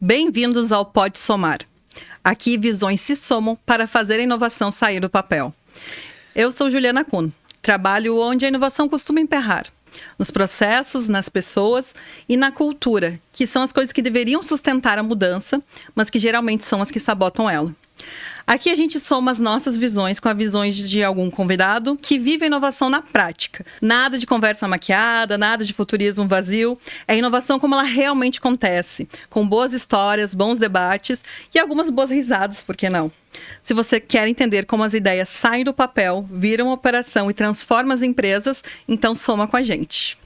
Bem-vindos ao Pode Somar. Aqui visões se somam para fazer a inovação sair do papel. Eu sou Juliana Kuhn. Trabalho onde a inovação costuma emperrar. Nos processos, nas pessoas e na cultura, que são as coisas que deveriam sustentar a mudança, mas que geralmente são as que sabotam ela. Aqui a gente soma as nossas visões com as visões de algum convidado que vive a inovação na prática. Nada de conversa maquiada, nada de futurismo vazio. É inovação como ela realmente acontece, com boas histórias, bons debates e algumas boas risadas, por que não? Se você quer entender como as ideias saem do papel, viram operação e transformam as empresas, então soma com a gente.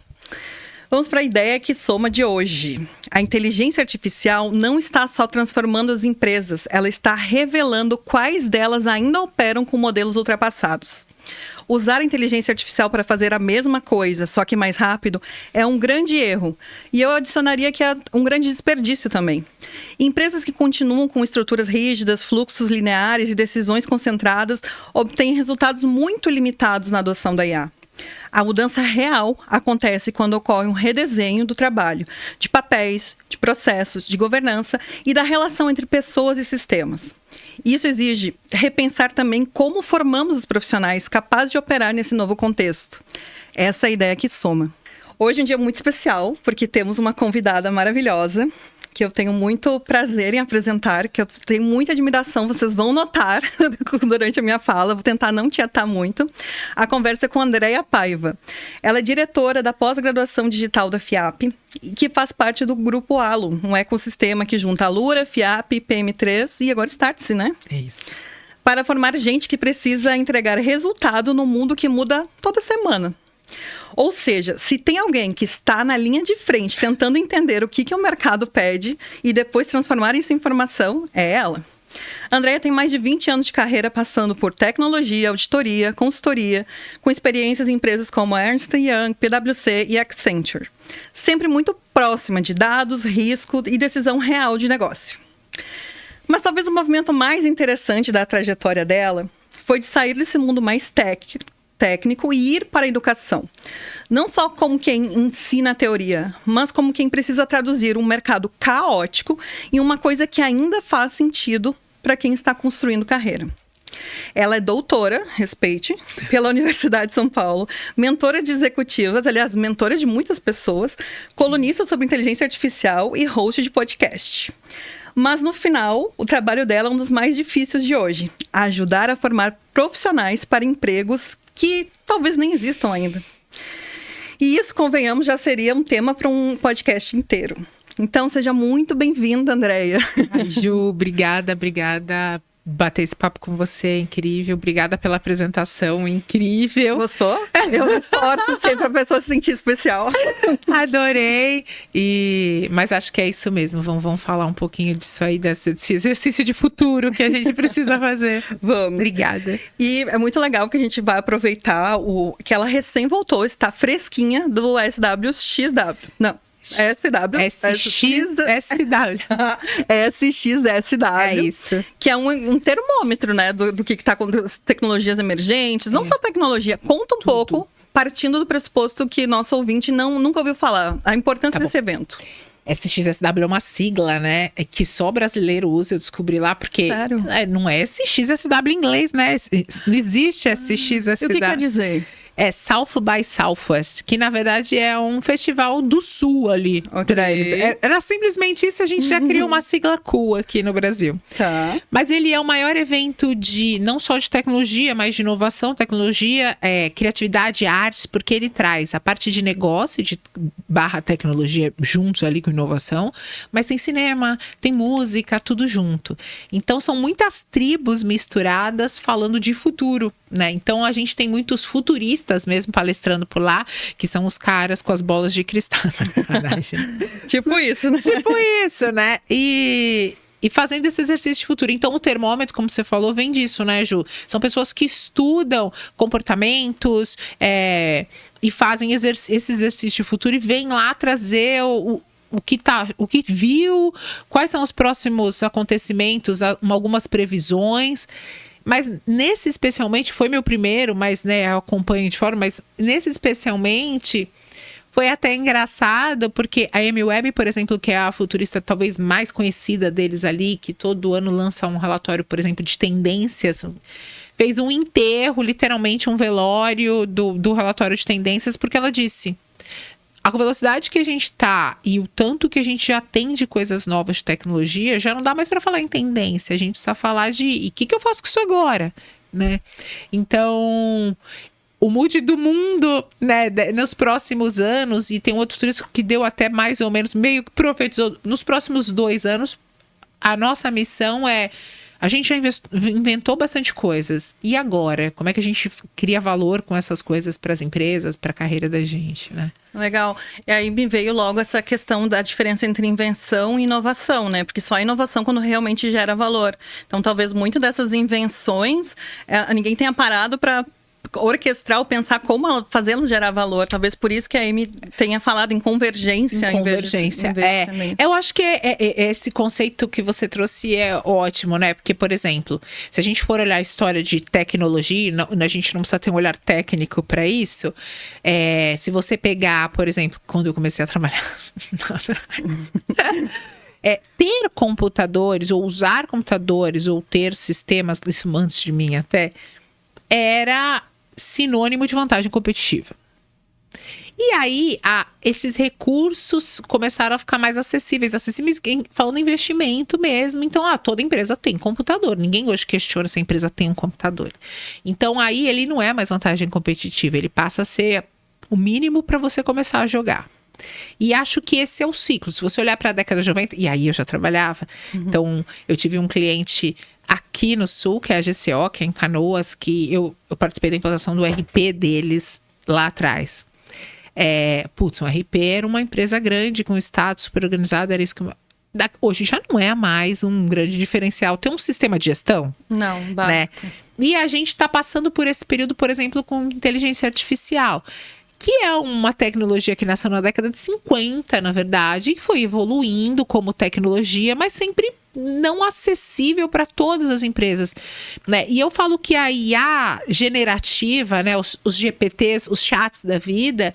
Vamos para a ideia que soma de hoje. A inteligência artificial não está só transformando as empresas, ela está revelando quais delas ainda operam com modelos ultrapassados. Usar a inteligência artificial para fazer a mesma coisa, só que mais rápido, é um grande erro. E eu adicionaria que é um grande desperdício também. Empresas que continuam com estruturas rígidas, fluxos lineares e decisões concentradas obtêm resultados muito limitados na adoção da IA. A mudança real acontece quando ocorre um redesenho do trabalho, de papéis, de processos, de governança e da relação entre pessoas e sistemas. Isso exige repensar também como formamos os profissionais capazes de operar nesse novo contexto. Essa é a ideia que soma. Hoje é um dia muito especial, porque temos uma convidada maravilhosa, que eu tenho muito prazer em apresentar, que eu tenho muita admiração, vocês vão notar durante a minha fala, vou tentar não tietar muito. A conversa é com a Andréia Paiva. Ela é diretora da pós-graduação digital da FIAP, que faz parte do Grupo Halo, um ecossistema que junta a Lura, FIAP, PM3 e agora Startse, né? É isso. Para formar gente que precisa entregar resultado no mundo que muda toda semana. Ou seja, se tem alguém que está na linha de frente tentando entender o que o mercado pede e depois transformar isso em informação, é ela. A Andréia tem mais de 20 anos de carreira passando por tecnologia, auditoria, consultoria, com experiências em empresas como Ernst & Young, PwC e Accenture. Sempre muito próxima de dados, risco e decisão real de negócio. Mas talvez o movimento mais interessante da trajetória dela foi de sair desse mundo mais técnico e ir para a educação. Não só como quem ensina a teoria, mas como quem precisa traduzir um mercado caótico em uma coisa que ainda faz sentido para quem está construindo carreira. Ela é doutora, respeite, pela Universidade de São Paulo, mentora de executivas, aliás, mentora de muitas pessoas, colunista sobre inteligência artificial e host de podcast. Mas, no final, o trabalho dela é um dos mais difíceis de hoje. Ajudar a formar profissionais para empregos que talvez nem existam ainda. E isso, convenhamos, já seria um tema para um podcast inteiro. Então, seja muito bem-vinda, Andréia. Ai, Ju, obrigada. Bater esse papo com você é incrível. Obrigada pela apresentação, incrível. Gostou? Eu me esforço sempre para a pessoa se sentir especial. Adorei. Mas acho que é isso mesmo. Vamos falar um pouquinho disso aí, desse exercício de futuro que a gente precisa fazer. Vamos. Obrigada. E é muito legal que a gente vai aproveitar que ela recém voltou, está fresquinha do SWXW. Não. SXSW. SXSW. É isso. Que é um termômetro, né? Do que está com as tecnologias emergentes. Não só tecnologia, conta um pouco, partindo do pressuposto que nosso ouvinte nunca ouviu falar. A importância desse evento. SXSW é uma sigla, né? Que só brasileiro usa, eu descobri lá, porque não é SXSW em inglês, né? Não existe SXSW. E o que quer dizer? É South by Southwest, que na verdade é um festival do sul ali pra eles. Era simplesmente isso, a gente já criou uma sigla cool aqui no Brasil. Tá. Mas ele é o maior evento não só de tecnologia, mas de inovação, tecnologia, criatividade, artes, porque ele traz a parte de negócio, / tecnologia juntos ali com inovação, mas tem cinema, tem música, tudo junto. Então são muitas tribos misturadas falando de futuro, né? Então a gente tem muitos futuristas mesmo palestrando por lá, que são os caras com as bolas de cristal. Tipo isso, né? Tipo isso, né? E fazendo esse exercício de futuro. Então, o termômetro, como você falou, vem disso, né, Ju? São pessoas que estudam comportamentos e fazem esse exercício de futuro e vêm lá trazer o que viu, quais são os próximos acontecimentos, algumas previsões. Mas nesse especialmente, foi meu primeiro, mas né, eu acompanho de fora, mas nesse especialmente foi até engraçado, porque a Amy Webb, por exemplo, que é a futurista talvez mais conhecida deles ali, que todo ano lança um relatório, por exemplo, de tendências, fez um enterro, literalmente um velório do relatório de tendências, porque ela disse: a velocidade que a gente tá e o tanto que a gente já tem de coisas novas de tecnologia, já não dá mais para falar em tendência, a gente precisa falar de e o que eu faço com isso agora, né? Então, o mood do mundo, né, nos próximos anos, e tem outro turismo que deu até mais ou menos, meio que profetizou, nos próximos 2 anos, a nossa missão é: a gente já inventou bastante coisas. E agora? Como é que a gente cria valor com essas coisas para as empresas, para a carreira da gente, né? Legal. E aí me veio logo essa questão da diferença entre invenção e inovação, né? Porque só a inovação quando realmente gera valor. Então, talvez muito dessas invenções, ninguém tenha parado para orquestrar ou pensar como fazê-las gerar valor. Talvez por isso que a Amy tenha falado em convergência. Convergência, eu acho que esse conceito que você trouxe é ótimo, né? Porque, por exemplo, se a gente for olhar a história de tecnologia, a gente não precisa ter um olhar técnico para isso. Se você pegar, por exemplo, quando eu comecei a trabalhar ter computadores, ou usar computadores, ou ter sistemas, isso antes de mim até, era sinônimo de vantagem competitiva. E aí, esses recursos começaram a ficar mais acessíveis, falando em investimento mesmo. Então, toda empresa tem computador. Ninguém hoje questiona se a empresa tem um computador. Então, aí ele não é mais vantagem competitiva, ele passa a ser o mínimo para você começar a jogar. E acho que esse é o ciclo. Se você olhar para a década de 90, e aí eu já trabalhava, então eu tive um cliente aqui no Sul, que é a GCO, que é em Canoas, que eu participei da implantação do RP deles lá atrás. Um RP era uma empresa grande, com um estado super organizado, era isso que... Hoje já não é mais um grande diferencial. Tem um sistema de gestão? Não, básico. Né? E a gente está passando por esse período, por exemplo, com inteligência artificial, que é uma tecnologia que nasceu na década de 50, na verdade, e foi evoluindo como tecnologia, mas sempre não acessível para todas as empresas, né? E eu falo que a IA generativa, né, os GPTs, os chats da vida,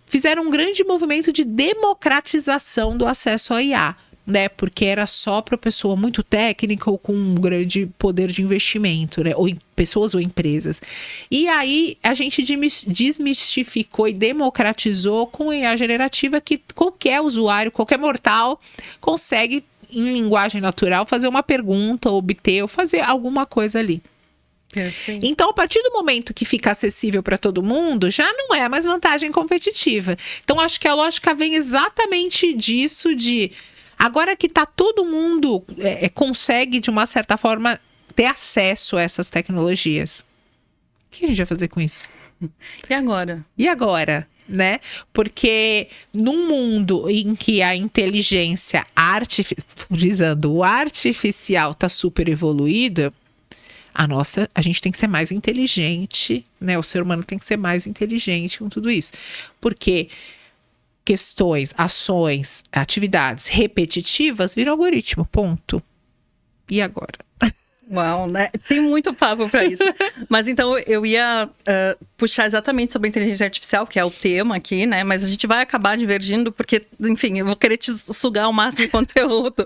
fizeram um grande movimento de democratização do acesso à IA, né? Porque era só para pessoa muito técnica ou com um grande poder de investimento, né? Ou pessoas ou empresas. E aí a gente desmistificou e democratizou com a IA generativa, que qualquer usuário, qualquer mortal consegue, em linguagem natural, fazer uma pergunta, obter ou fazer alguma coisa ali. Perfeito. Então, a partir do momento que fica acessível para todo mundo, já não é mais vantagem competitiva. Então, acho que a lógica vem exatamente disso, de agora que tá todo mundo consegue, de uma certa forma, ter acesso a essas tecnologias. O que a gente vai fazer com isso? E agora? Né? Porque num mundo em que a inteligência o artificial tá super evoluída, a gente tem que ser mais inteligente, né? O ser humano tem que ser mais inteligente com tudo isso. Porque questões, ações, atividades repetitivas viram algoritmo, ponto. E agora? Uau, né? Tem muito papo para isso. Mas então eu ia puxar exatamente sobre a inteligência artificial, que é o tema aqui, né? Mas a gente vai acabar divergindo, porque, enfim, eu vou querer te sugar o máximo de conteúdo.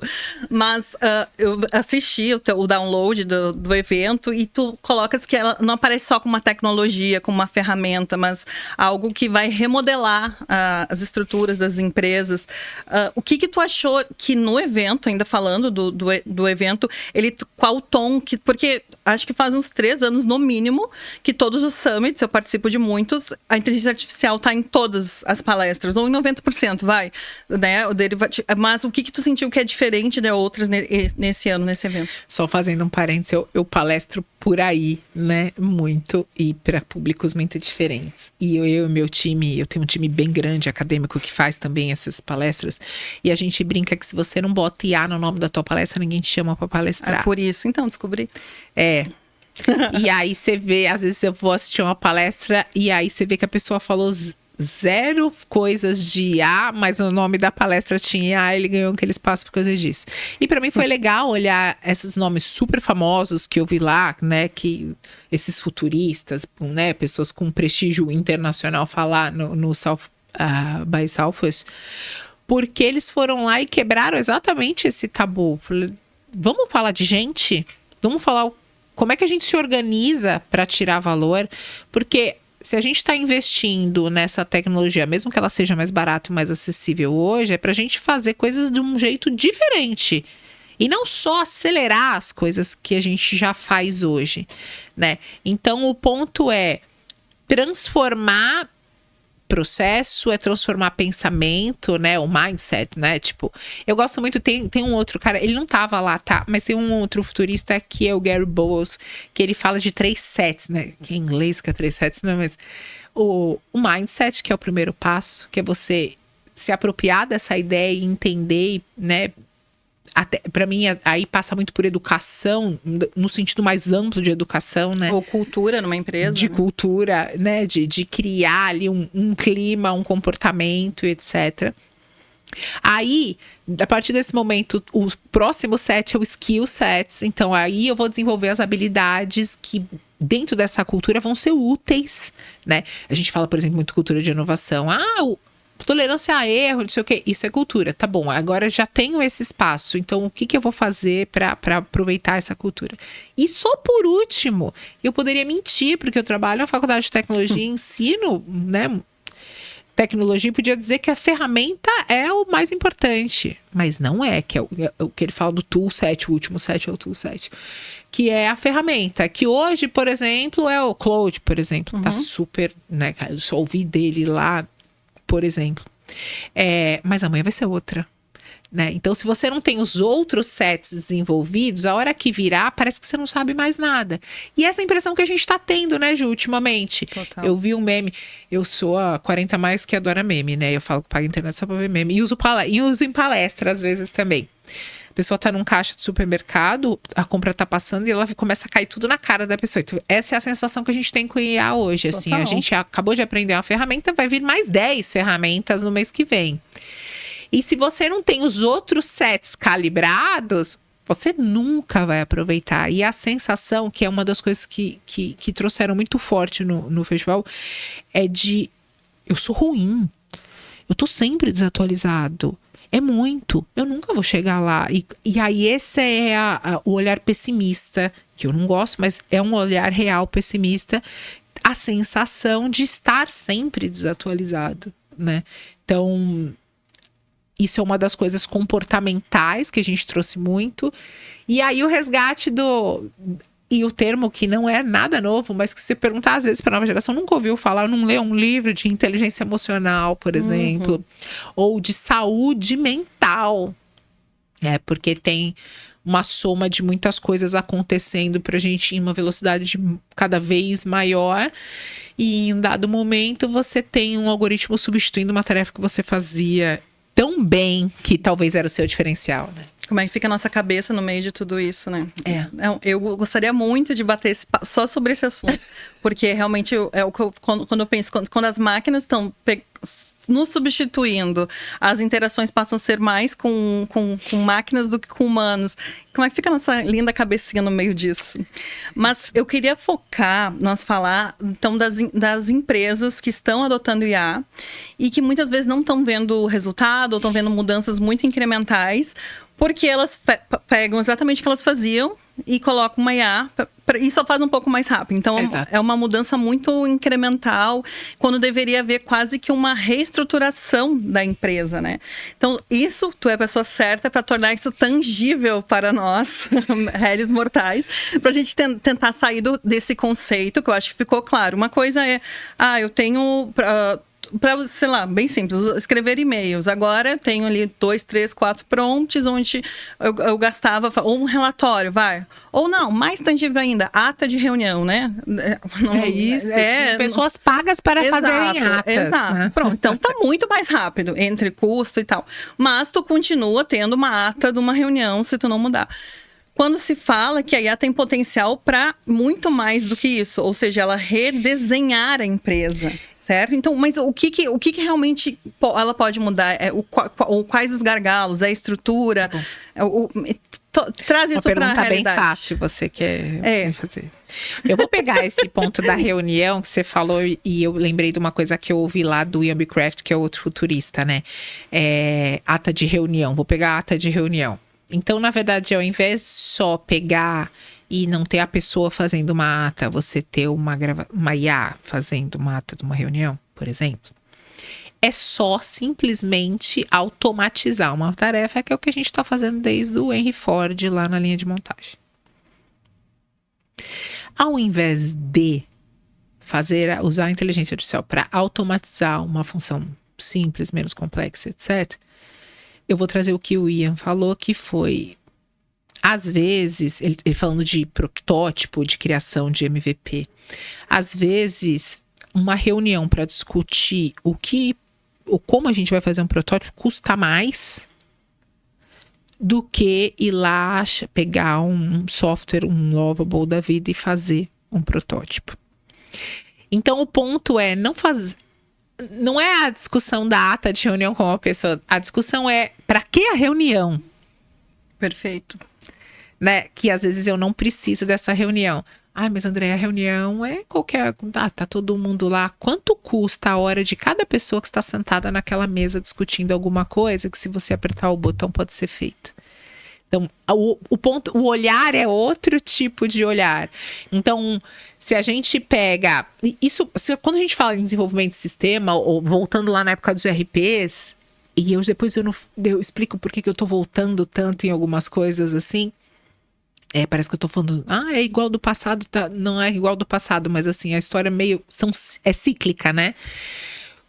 Mas eu assisti o download do evento e tu colocas que ela não aparece só como uma tecnologia, como uma ferramenta, mas algo que vai remodelar as estruturas das empresas. O que tu achou que no evento, ainda falando do evento, qual o tom? Porque acho que faz uns 3 anos, no mínimo, que todos os summits, eu participo de muitos, a inteligência artificial está em todas as palestras, ou em 90%, né? Mas o que tu sentiu que é diferente de outras nesse ano, nesse evento? Só fazendo um parênteses, eu palestro por aí, né? Muito, e para públicos muito diferentes. E eu e meu time, eu tenho um time bem grande, acadêmico, que faz também essas palestras, e a gente brinca que se você não bota IA no nome da tua palestra, ninguém te chama para palestrar. É por isso, então, descobri. E aí você vê, às vezes eu vou assistir uma palestra e aí você vê que a pessoa falou 0 coisas de IA, mas o nome da palestra tinha IA, ele ganhou aquele espaço por causa disso. E para mim foi legal olhar esses nomes super famosos que eu vi lá, né, que esses futuristas, né, pessoas com prestígio internacional falar no South by Southwest, porque eles foram lá e quebraram exatamente esse tabu. Vamos falar de gente? Vamos falar como é que a gente se organiza para tirar valor? Porque se a gente está investindo nessa tecnologia, mesmo que ela seja mais barata e mais acessível hoje, é para a gente fazer coisas de um jeito diferente. E não só acelerar as coisas que a gente já faz hoje, né? Então, o ponto é transformar processo, é transformar pensamento, né? O mindset, né? Tipo, eu gosto muito, tem um outro cara, ele não tava lá, tá? Mas tem um outro futurista que é o Gary Bowles, que ele fala de 3 sets, né? Que em inglês que é 3 sets, não, mas o mindset, que é o primeiro passo, que é você se apropriar dessa ideia e entender, né? Até, para mim, aí passa muito por educação, no sentido mais amplo de educação, né? Ou cultura numa empresa. De cultura, né? De criar ali um clima, um comportamento, etc. Aí, a partir desse momento, o próximo set é o skill sets. Então, aí eu vou desenvolver as habilidades que dentro dessa cultura vão ser úteis, né? A gente fala, por exemplo, muito cultura de inovação. Tolerância a erro, não sei o que, isso é cultura, tá bom, agora já tenho esse espaço, então o que eu vou fazer para aproveitar essa cultura? E só por último, eu poderia mentir, porque eu trabalho na faculdade de tecnologia e ensino, né, tecnologia, podia dizer que a ferramenta é o mais importante, mas não é, que é o que ele fala do toolset, o último set é o toolset, que é a ferramenta, que hoje, por exemplo, é o Claude, por exemplo, tá super, né, eu só ouvi dele lá, por exemplo. Mas amanhã vai ser outra, né? Então, se você não tem os outros sets desenvolvidos, a hora que virar, parece que você não sabe mais nada. E essa impressão que a gente tá tendo, né, Ju, ultimamente. Total. Eu vi um meme, eu sou a 40 mais que adora meme, né? Eu falo que pago internet só pra ver meme. E uso em palestra, às vezes, também. A pessoa tá num caixa de supermercado, a compra tá passando e ela começa a cair tudo na cara da pessoa. Então, essa é a sensação que a gente tem com o IA hoje. Assim, a gente acabou de aprender uma ferramenta, vai vir mais 10 ferramentas no mês que vem. E se você não tem os outros sets calibrados, você nunca vai aproveitar. E a sensação, que é uma das coisas que trouxeram muito forte no festival, é de eu sou ruim. Eu tô sempre desatualizado. É muito. Eu nunca vou chegar lá. E aí esse é o olhar pessimista, que eu não gosto, mas é um olhar real pessimista. A sensação de estar sempre desatualizado, né? Então, isso é uma das coisas comportamentais que a gente trouxe muito. E aí o resgate E o termo que não é nada novo, mas que se perguntar às vezes para a nova geração, nunca ouviu falar, não leu um livro de inteligência emocional, por exemplo, ou de saúde mental, porque tem uma soma de muitas coisas acontecendo para a gente em uma velocidade cada vez maior, e em um dado momento você tem um algoritmo substituindo uma tarefa que você fazia tão bem que talvez era o seu diferencial, né? Como é que fica a nossa cabeça no meio de tudo isso, né? Eu gostaria muito de bater só sobre esse assunto. Porque realmente é o que quando eu penso, quando as máquinas estão nos substituindo, as interações passam a ser mais com máquinas do que com humanos. Como é que fica a nossa linda cabecinha no meio disso? Mas eu queria nós falar, então, das empresas que estão adotando IA e que muitas vezes não estão vendo o resultado ou estão vendo mudanças muito incrementais, porque elas pegam exatamente o que elas faziam e colocam uma IA e só faz um pouco mais rápido. Então, é uma mudança muito incremental, quando deveria haver quase que uma reestruturação da empresa, né? Então, tu é a pessoa certa para tornar isso tangível para nós, réis mortais, para a gente tentar sair desse conceito, que eu acho que ficou claro. Uma coisa é, eu tenho... para, sei lá, bem simples, escrever e-mails. Agora eu tenho ali 2, 3, 4 prompts onde eu gastava, ou um relatório, ou não, mais tangível ainda, ata de reunião, né? É isso, pessoas pagas para fazerem atas. Exato, né? Pronto, então tá muito mais rápido, entre custo e tal. Mas tu continua tendo uma ata de uma reunião se tu não mudar. Quando se fala que a IA tem potencial para muito mais do que isso, ou seja, ela redesenhar a empresa. Certo? Então, mas o que realmente ela pode mudar? Quais os gargalos? A estrutura? traz isso para a pergunta bem realidade. fácil, você quer fazer. Eu vou pegar esse ponto da reunião que você falou e eu lembrei de uma coisa que eu ouvi lá do Ian Beecraft, que é outro futurista, né? Ata de reunião. Vou pegar a ata de reunião. Então, na verdade, ao invés de só pegar e não ter a pessoa fazendo uma ata, você ter uma IA fazendo uma ata de uma reunião, por exemplo, é só simplesmente automatizar uma tarefa, que é o que a gente está fazendo desde o Henry Ford lá na linha de montagem. Ao invés de usar a inteligência artificial para automatizar uma função simples, menos complexa, etc., eu vou trazer o que o Ian falou, que foi, às vezes, ele falando de protótipo, de criação de MVP, às vezes, uma reunião para discutir como a gente vai fazer um protótipo custa mais do que ir lá pegar um software, um Lovable da vida e fazer um protótipo. Então, o ponto é não é a discussão da ata de reunião com uma pessoa, a discussão é para que a reunião? Perfeito. Né? Que às vezes eu não preciso dessa reunião. Mas André, a reunião é qualquer... tá todo mundo lá. Quanto custa a hora de cada pessoa que está sentada naquela mesa discutindo alguma coisa que, se você apertar o botão, pode ser feita? Então, o olhar é outro tipo de olhar. Então, se a gente pega... quando a gente fala em desenvolvimento de sistema, ou voltando lá na época dos RPs, e depois eu explico por que eu tô voltando tanto em algumas coisas assim. Parece que eu tô falando, é igual do passado, tá? Não é igual do passado, mas assim, a história é cíclica, né?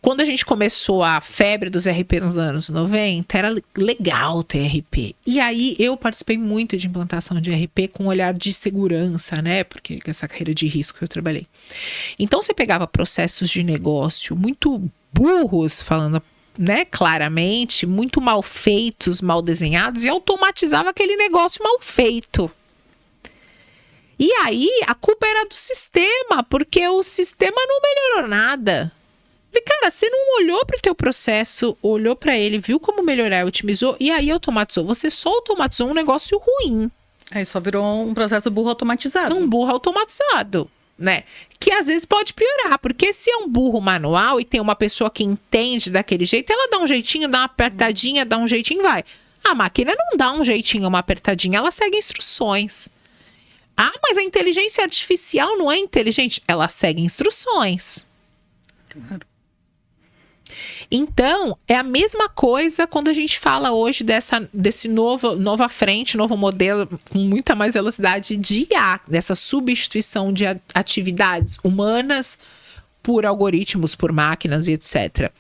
Quando a gente começou a febre dos RP nos anos 90, era legal ter RP. E aí eu participei muito de implantação de RP com um olhar de segurança, né? Porque essa carreira de risco que eu trabalhei. Então você pegava processos de negócio muito burros, falando, né, claramente, muito mal feitos, mal desenhados, e automatizava aquele negócio mal feito. E aí, a culpa era do sistema, porque o sistema não melhorou nada. Falei, cara, você não olhou para o teu processo, olhou para ele, viu como melhorar, otimizou, e aí automatizou. Você só automatizou um negócio ruim. Aí só virou um processo burro automatizado. Um burro automatizado, né? Que às vezes pode piorar, porque se é um burro manual e tem uma pessoa que entende daquele jeito, ela dá um jeitinho, dá uma apertadinha, dá um jeitinho e vai. A máquina não dá um jeitinho, uma apertadinha, ela segue instruções. Mas a inteligência artificial não é inteligente. Ela segue instruções. Claro. Então, é a mesma coisa quando a gente fala hoje desse nova frente, novo modelo com muita mais velocidade de IA, dessa substituição de atividades humanas por algoritmos, por máquinas e etc.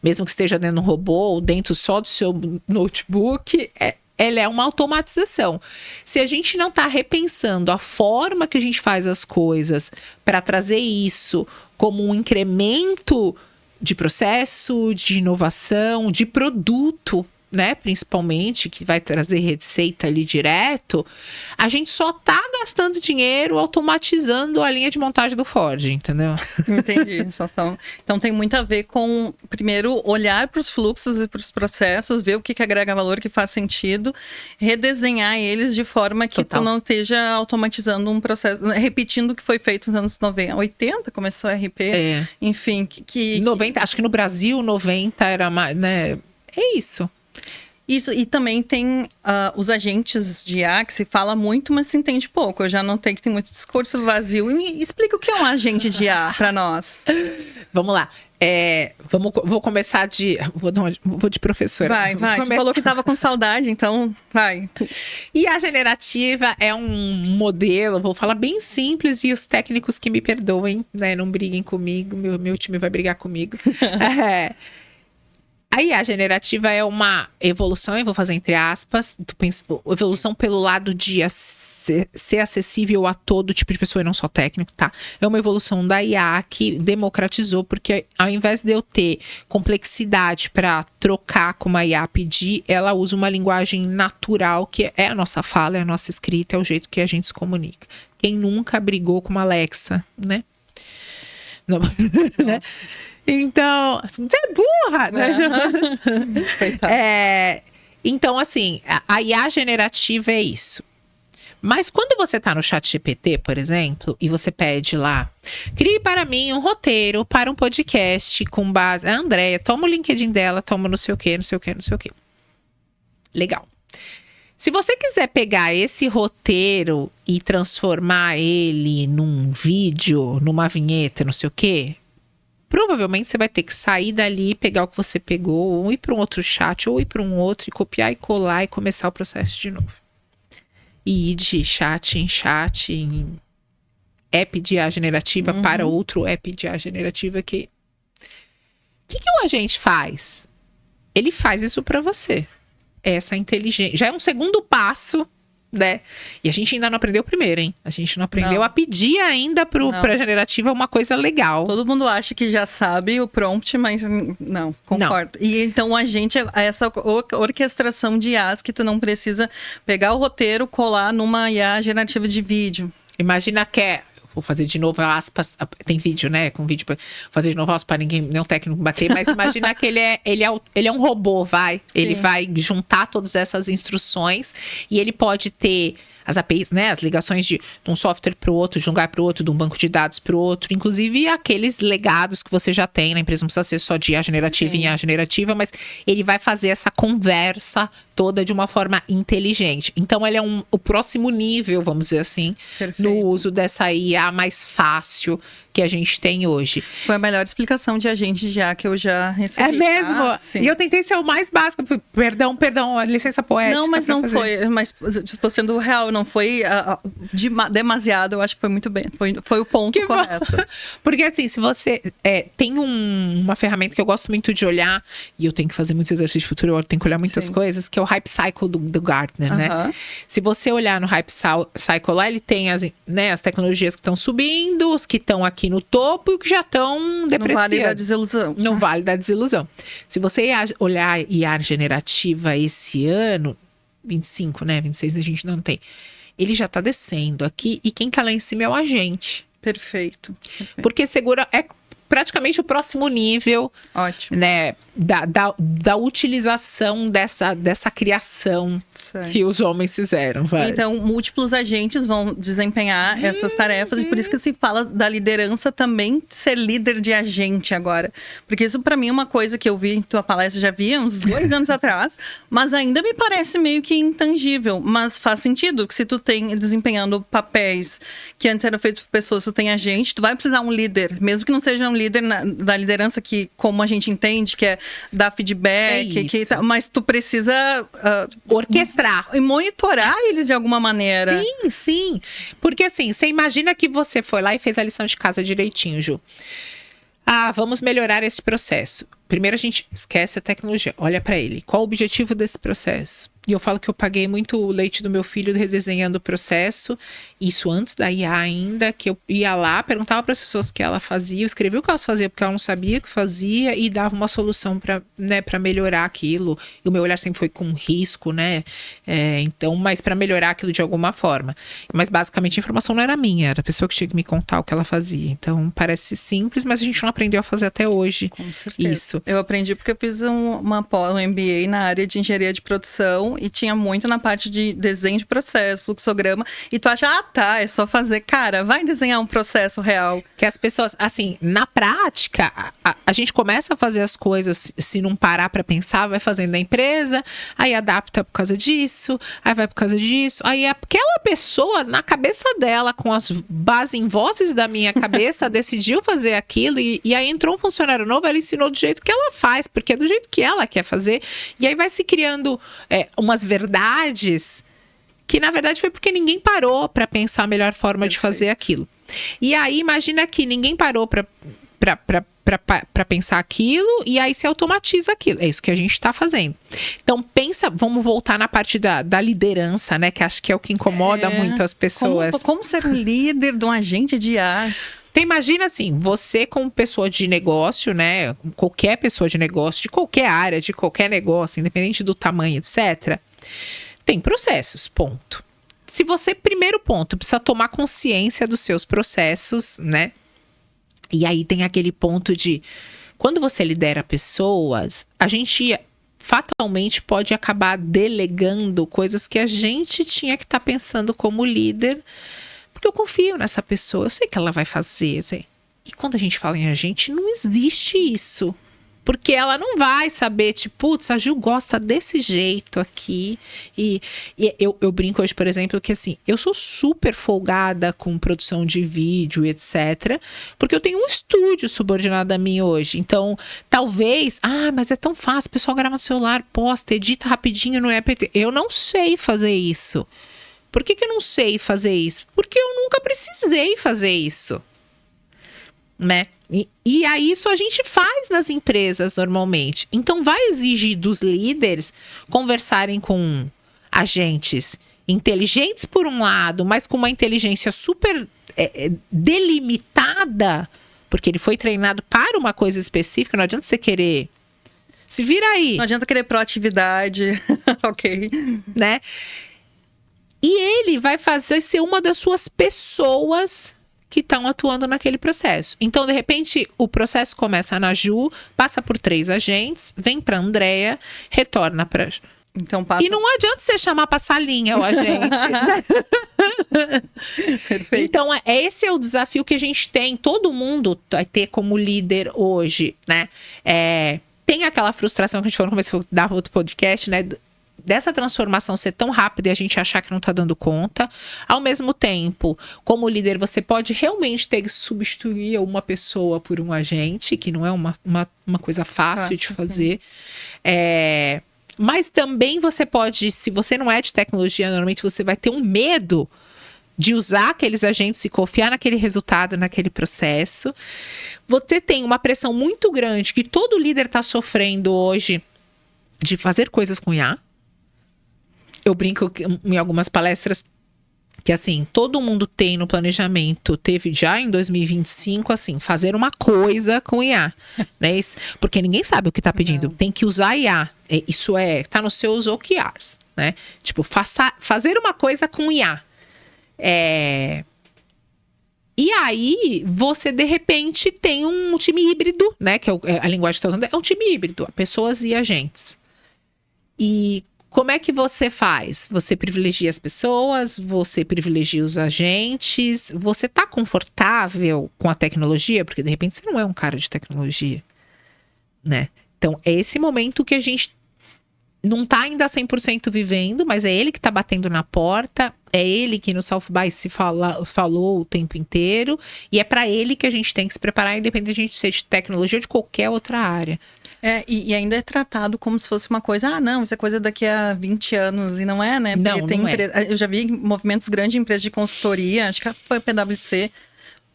Mesmo que esteja dentro de um robô ou dentro só do seu notebook, ela é uma automatização. Se a gente não está repensando a forma que a gente faz as coisas para trazer isso como um incremento de processo, de inovação, de produto, né, principalmente, que vai trazer receita ali direto, a gente só tá gastando dinheiro automatizando a linha de montagem do Ford, entendeu? Entendi. Então tem muito a ver com, primeiro, olhar para os fluxos e para os processos, ver o que agrega valor, que faz sentido, redesenhar eles de forma que tu não esteja automatizando um processo, repetindo o que foi feito nos anos 90, 80 começou a RP, enfim. 90, acho que no Brasil, 90 era mais, né? É isso. Isso, e também tem os agentes de IA, que se fala muito, mas se entende pouco. Eu já notei que tem muito discurso vazio. Explica o que é um agente de IA para nós. Vamos lá. Vou começar de... Vou de professora. Vai. Tu falou que estava com saudade, então vai. IA generativa é um modelo, vou falar bem simples, e os técnicos que me perdoem, né? Não briguem comigo, meu time vai brigar comigo. A IA generativa é uma evolução, eu vou fazer entre aspas, evolução pelo lado de ser acessível a todo tipo de pessoa e não só técnico, tá? É uma evolução da IA que democratizou, porque ao invés de eu ter complexidade para trocar com uma IA, pedir, ela usa uma linguagem natural, que é a nossa fala, é a nossa escrita, é o jeito que a gente se comunica. Quem nunca brigou com uma Alexa, né? Não, né? Então, você é burra, né? Então, assim, a IA generativa é isso. Mas quando você tá no ChatGPT, por exemplo, e você pede lá, crie para mim um roteiro para um podcast com base... A Andréia, toma o LinkedIn dela, toma não sei o quê, não sei o quê, não sei o quê. Legal. Se você quiser pegar esse roteiro e transformar ele num vídeo, numa vinheta, não sei o quê, provavelmente você vai ter que sair dali, pegar o que você pegou, ou ir para um outro chat, ou ir para um outro, e copiar e colar e começar o processo de novo. E ir de chat em app de IA generativa para outro app de IA generativa que... O que o agente faz? Ele faz isso para você. Essa inteligência. Já é um segundo passo, né? E a gente ainda não aprendeu o primeiro, hein? A gente não aprendeu a pedir ainda pra generativa uma coisa legal. Todo mundo acha que já sabe o prompt, mas não, concordo. Não. E então a gente, essa orquestração de IAs que tu não precisa pegar o roteiro, colar numa IA generativa de vídeo. Imagina que vou fazer de novo aspas, tem vídeo, né? Com vídeo pra fazer de novo aspas para ninguém, nenhum técnico bater, mas imagina que ele é um robô, vai. Sim. Ele vai juntar todas essas instruções e ele pode ter as APIs, né? As ligações de um software para o outro, de um lugar para o outro, de um banco de dados para o outro, inclusive aqueles legados que você já tem na empresa, não precisa ser só de IA generativa em IA generativa, mas ele vai fazer essa conversa toda de uma forma inteligente. Então, ele é o próximo nível, vamos dizer assim, perfeito, no uso dessa IA mais fácil que a gente tem hoje. Foi a melhor explicação de agente de IA que eu já recebi. É mesmo? E eu tentei ser o mais básico. Perdão, a licença poética. Não, mas não foi. Mas estou sendo real, não foi demasiado. Eu acho que foi muito bem. Foi o ponto correto. Porque assim, se você tem uma ferramenta que eu gosto muito de olhar, e eu tenho que fazer muitos exercícios de futuro, eu tenho que olhar muitas coisas, que é o Hype Cycle do Gartner, né? Se você olhar no Hype Cycle lá, ele tem as tecnologias que estão subindo, os que estão aqui no topo e que já estão depreciando. No vale da desilusão. No vale da desilusão. Se você olhar IA generativa esse ano, 25, né? 26 a gente não tem. Ele já tá descendo aqui e quem tá lá em cima é o agente. Perfeito. Porque segura... É praticamente o próximo nível, ótimo, né, da utilização dessa criação que os homens fizeram. Vai. Então, múltiplos agentes vão desempenhar essas tarefas e por isso que se fala da liderança também ser líder de agente agora. Porque isso para mim é uma coisa que eu vi em tua palestra, já vi uns 2 anos atrás, mas ainda me parece meio que intangível. Mas faz sentido que se tu tem desempenhando papéis que antes eram feitos por pessoas, tu tem agente, tu vai precisar um líder, mesmo que não seja um líder da liderança que, como a gente entende, que é dar feedback, mas tu precisa orquestrar e monitorar ele de alguma maneira. Sim, sim. Porque assim, você imagina que você foi lá e fez a lição de casa direitinho, Ju. Vamos melhorar esse processo. Primeiro a gente esquece a tecnologia, olha para ele. Qual o objetivo desse processo? E eu falo que eu paguei muito o leite do meu filho redesenhando o processo. Isso antes da IA ainda, que eu ia lá, perguntava para as pessoas o que ela fazia, escrevia o que elas faziam, porque ela não sabia o que fazia e dava uma solução para melhorar aquilo. E o meu olhar sempre foi com risco, né? Então, mas para melhorar aquilo de alguma forma. Mas basicamente a informação não era minha, era a pessoa que tinha que me contar o que ela fazia. Então parece simples, mas a gente não aprendeu a fazer até hoje. Com certeza. Isso. Eu aprendi porque eu fiz um MBA na área de engenharia de produção e tinha muito na parte de desenho de processo, fluxograma. E tu acha, é só fazer. Cara, vai desenhar um processo real. Que as pessoas, assim, na prática, a gente começa a fazer as coisas, se não parar pra pensar, vai fazendo na empresa, aí adapta por causa disso, aí vai por causa disso. Aí aquela pessoa, na cabeça dela, com as bases em vozes da minha cabeça, decidiu fazer aquilo e aí entrou um funcionário novo, ela ensinou do jeito que ela faz, porque é do jeito que ela quer fazer. E aí vai se criando umas verdades que na verdade foi porque ninguém parou para pensar a melhor forma de fazer aquilo. E aí imagina que ninguém parou para pensar aquilo e aí se automatiza aquilo. É isso que a gente está fazendo. Então pensa, vamos voltar na parte da liderança, né? Que acho que é o que incomoda muito as pessoas. Como ser um líder de um agente de IA? Então imagina assim, você como pessoa de negócio, né? Qualquer pessoa de negócio, de qualquer área, de qualquer negócio, independente do tamanho, etc., tem processos, ponto. Se você, primeiro ponto, precisa tomar consciência dos seus processos, né? E aí tem aquele ponto de, quando você lidera pessoas, a gente fatalmente pode acabar delegando coisas que a gente tinha que estar pensando como líder, porque eu confio nessa pessoa, eu sei que ela vai fazer. E quando a gente fala em a gente, não existe isso. Porque ela não vai saber, tipo, putz, a Ju gosta desse jeito aqui. E eu brinco hoje, por exemplo, que assim, eu sou super folgada com produção de vídeo, etc. Porque eu tenho um estúdio subordinado a mim hoje. Então, talvez, mas é tão fácil, o pessoal grava no celular, posta, edita rapidinho no app. Eu não sei fazer isso. Por que eu não sei fazer isso? Porque eu nunca precisei fazer isso. Né? E aí isso a gente faz nas empresas normalmente. Então vai exigir dos líderes conversarem com agentes inteligentes por um lado, mas com uma inteligência super delimitada, porque ele foi treinado para uma coisa específica. Não adianta você querer se vira aí. Não adianta querer proatividade. Ok. Né? E ele vai fazer ser uma das suas pessoas que estão atuando naquele processo. Então, de repente, o processo começa na Ju, passa por 3 agentes, vem para Andréa, retorna para... Então passa... E não adianta você chamar para salinha o agente. Perfeito. Então, esse é o desafio que a gente tem. Todo mundo vai ter como líder hoje, né? Tem aquela frustração que a gente falou no começo da outro podcast, né? Dessa transformação ser tão rápida e a gente achar que não tá dando conta. Ao mesmo tempo, como líder, você pode realmente ter que substituir uma pessoa por um agente, que não é uma coisa fácil de fazer. Mas também você pode, se você não é de tecnologia, normalmente você vai ter um medo de usar aqueles agentes e confiar naquele resultado, naquele processo. Você tem uma pressão muito grande que todo líder tá sofrendo hoje de fazer coisas com IA. Eu brinco em algumas palestras que, assim, todo mundo tem no planejamento, teve já em 2025, assim, fazer uma coisa com IA, né? Porque ninguém sabe o que tá pedindo. Não. Tem que usar IA. Isso tá nos seus OKRs, né? Tipo, fazer uma coisa com IA. E aí, você, de repente, tem um time híbrido, né? Que a linguagem que tá usando é um time híbrido. Pessoas e agentes. E como é que você faz? Você privilegia as pessoas, você privilegia os agentes, você tá confortável com a tecnologia? Porque de repente você não é um cara de tecnologia, né? Então é esse momento que a gente não tá ainda 100% vivendo, mas é ele que tá batendo na porta, é ele que no South by se falou o tempo inteiro, e é para ele que a gente tem que se preparar, independente de a gente ser de tecnologia ou de qualquer outra área. E ainda é tratado como se fosse uma coisa, não, isso é coisa daqui a 20 anos, e não é, né? Porque não, tem não é. Eu já vi movimentos grandes de empresas de consultoria, acho que foi a PwC,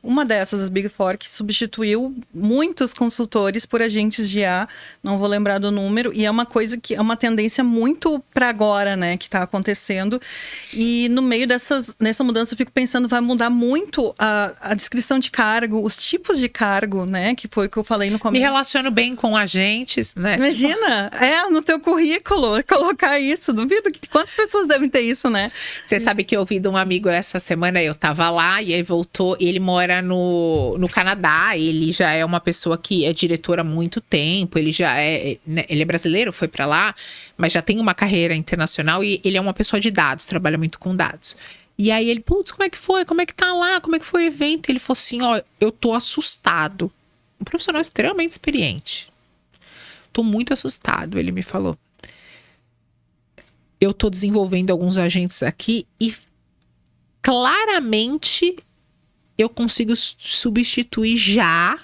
uma dessas, as Big Four, que substituiu muitos consultores por agentes de IA, não vou lembrar do número, e é uma coisa que é uma tendência muito para agora, né, que está acontecendo. E no meio nessa mudança eu fico pensando, vai mudar muito a descrição de cargo, os tipos de cargo, né, que foi o que eu falei no começo. Me relaciono bem com agentes, né? Imagina, no teu currículo, colocar isso, duvido que quantas pessoas devem ter isso, né? Você sabe que eu ouvi de um amigo essa semana, eu tava lá, e aí voltou, ele mora no Canadá, ele já é uma pessoa que é diretora há muito tempo, ele já ele é brasileiro, foi pra lá, mas já tem uma carreira internacional e ele é uma pessoa de dados, trabalha muito com dados. E aí ele, putz, como é que foi? Como é que tá lá? Como é que foi o evento? Ele falou assim, eu tô assustado. Um profissional extremamente experiente. Tô muito assustado, ele me falou. Eu tô desenvolvendo alguns agentes aqui e claramente eu consigo substituir já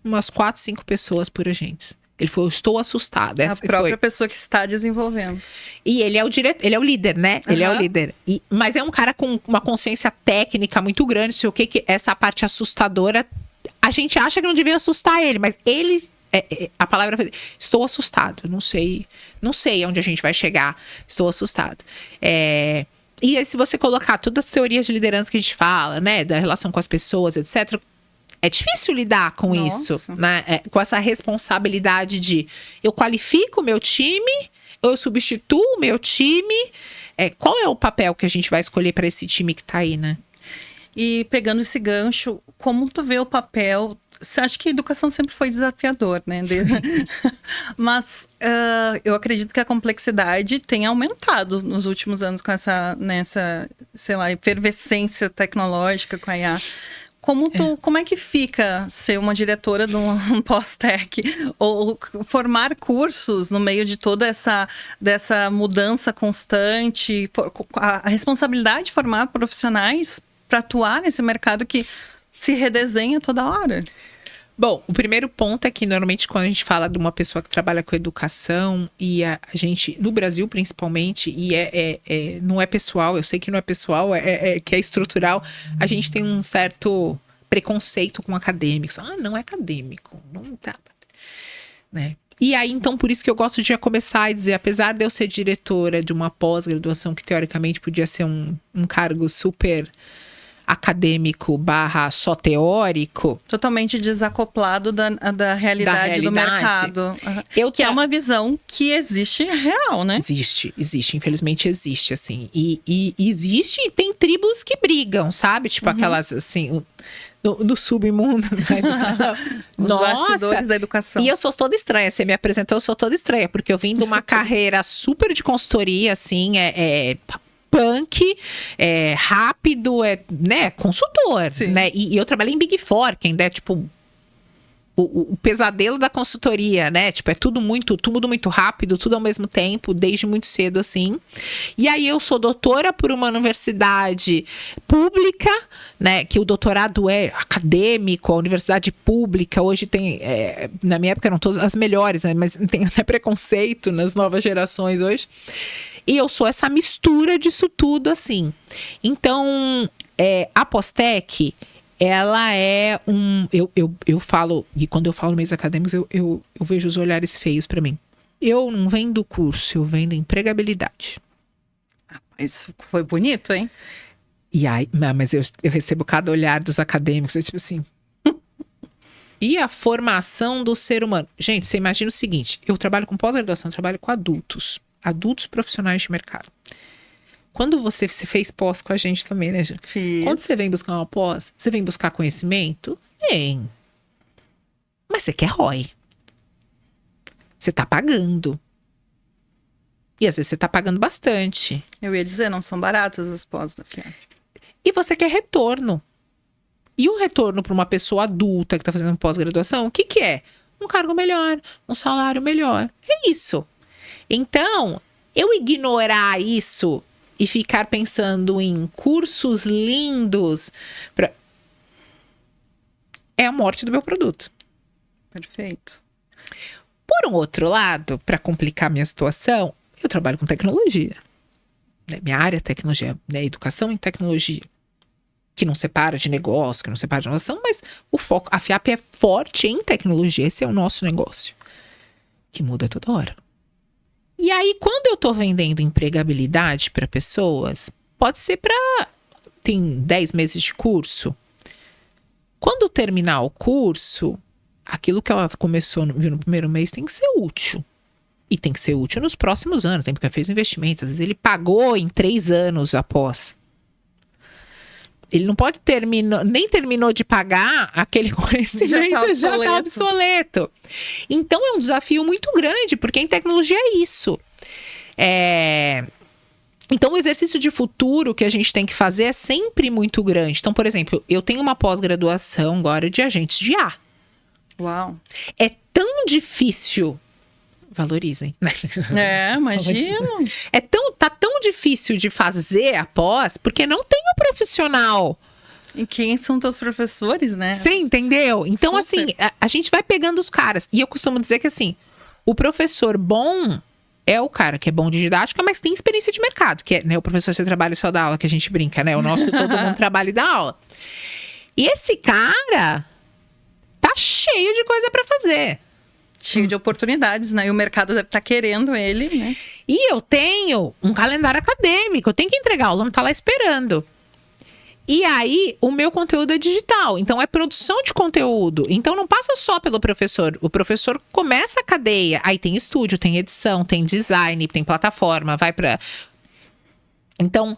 umas 4, 5 pessoas por agentes. Ele falou, eu estou assustado. A própria pessoa que está desenvolvendo. E ele é o ele é o líder, né? Ele é o líder. Mas é um cara com uma consciência técnica muito grande. Se o que essa parte assustadora, a gente acha que não devia assustar ele, mas ele, a palavra, estou assustado. Não sei onde a gente vai chegar. Estou assustado. E aí, se você colocar todas as teorias de liderança que a gente fala, né, da relação com as pessoas, etc., é difícil lidar com isso, né? Com essa responsabilidade de eu qualifico o meu time, eu substituo o meu time. Qual é o papel que a gente vai escolher para esse time que tá aí, né? E pegando esse gancho, como tu vê o papel Acho que a educação sempre foi desafiador, né? Mas eu acredito que a complexidade tem aumentado nos últimos anos com nessa, sei lá, efervescência tecnológica com a IA. Como é que fica ser uma diretora de um pós-tech ou formar cursos no meio de toda dessa mudança constante, a responsabilidade de formar profissionais para atuar nesse mercado que se redesenha toda hora? Bom, o primeiro ponto é que normalmente quando a gente fala de uma pessoa que trabalha com educação e a gente, no Brasil principalmente, e não é pessoal, eu sei que não é pessoal, que é estrutural, a gente tem um certo preconceito com acadêmicos. Não é acadêmico, não tá, né? E aí, então, por isso que eu gosto de começar e dizer, apesar de eu ser diretora de uma pós-graduação que teoricamente podia ser um cargo super acadêmico / só teórico. Totalmente desacoplado da realidade do mercado. Que é uma visão que existe real, né? Existe. Infelizmente existe, assim. E existe e tem tribos que brigam, sabe? Tipo aquelas, assim, no submundo da educação. Os bastidores da educação. E eu sou toda estranha. Você me apresentou, eu sou toda estranha. Porque eu vim de uma carreira super de consultoria, assim, punk, rápido, né, consultor, sim, né? E eu trabalhei em Big Four, que ainda é tipo o pesadelo da consultoria, né? Tipo, tudo muito rápido, tudo ao mesmo tempo, desde muito cedo, assim. E aí eu sou doutora por uma universidade pública, né? Que o doutorado é acadêmico, a universidade pública. Hoje tem, na minha época eram todas as melhores, né? Mas tem até preconceito nas novas gerações hoje. E eu sou essa mistura disso tudo, assim. Então, a Pós-Tech, ela é eu falo, e quando eu falo meios acadêmicos, eu vejo os olhares feios para mim. Eu não vendo curso, eu vendo empregabilidade. Isso foi bonito, hein? E aí, mas eu recebo cada olhar dos acadêmicos, tipo assim... E a formação do ser humano? Gente, você imagina o seguinte, eu trabalho com pós-graduação, eu trabalho com adultos profissionais de mercado. Quando você fez pós com a gente também, né, Ju? Fiz. Quando você vem buscar uma pós, você vem buscar conhecimento? Vem. Mas você quer ROI. Você tá pagando. E às vezes você tá pagando bastante. Eu ia dizer, não são baratas as pós da FIAP. E você quer retorno. E o retorno para uma pessoa adulta que tá fazendo pós-graduação, o que que é? Um cargo melhor, um salário melhor. É isso. Então, eu ignorar isso e ficar pensando em cursos lindos é a morte do meu produto. Perfeito. Por um outro lado, para complicar minha situação, eu trabalho com tecnologia. Né? Minha área é tecnologia, né? Educação em tecnologia. Que não separa de negócio, que não separa de inovação, mas o foco, a FIAP é forte em tecnologia. Esse é o nosso negócio. Que muda toda hora. E aí, quando eu tô vendendo empregabilidade para pessoas, pode ser tem 10 meses de curso. Quando terminar o curso, aquilo que ela começou no primeiro mês tem que ser útil. E tem que ser útil nos próximos anos, porque fez um investimento. Às vezes ele pagou em 3 anos após. Ele não pode nem terminou de pagar, aquele conhecimento já está obsoleto. Então é um desafio muito grande, porque em tecnologia é isso. Então o exercício de futuro que a gente tem que fazer é sempre muito grande. Então, por exemplo, eu tenho uma pós-graduação agora de agentes de IA. Uau! É tão difícil... Valorizem. Imagino. Tá tão difícil de fazer a pós, porque não tem o profissional. E quem são teus professores, né? Você entendeu? Então, super. Assim, a gente vai pegando os caras. E eu costumo dizer que, assim, o professor bom é o cara que é bom de didática, mas tem experiência de mercado. Que é, né, o professor, você trabalha só dá aula, que a gente brinca, né? O nosso todo mundo trabalha e dá aula. E esse cara tá cheio de coisa pra fazer. Cheio de oportunidades, né? E o mercado deve estar querendo ele, né? E eu tenho um calendário acadêmico. Eu tenho que entregar, o aluno tá lá esperando. E aí, o meu conteúdo é digital. Então, é produção de conteúdo. Então, não passa só pelo professor. O professor começa a cadeia. Aí tem estúdio, tem edição, tem design, tem plataforma, vai pra... Então,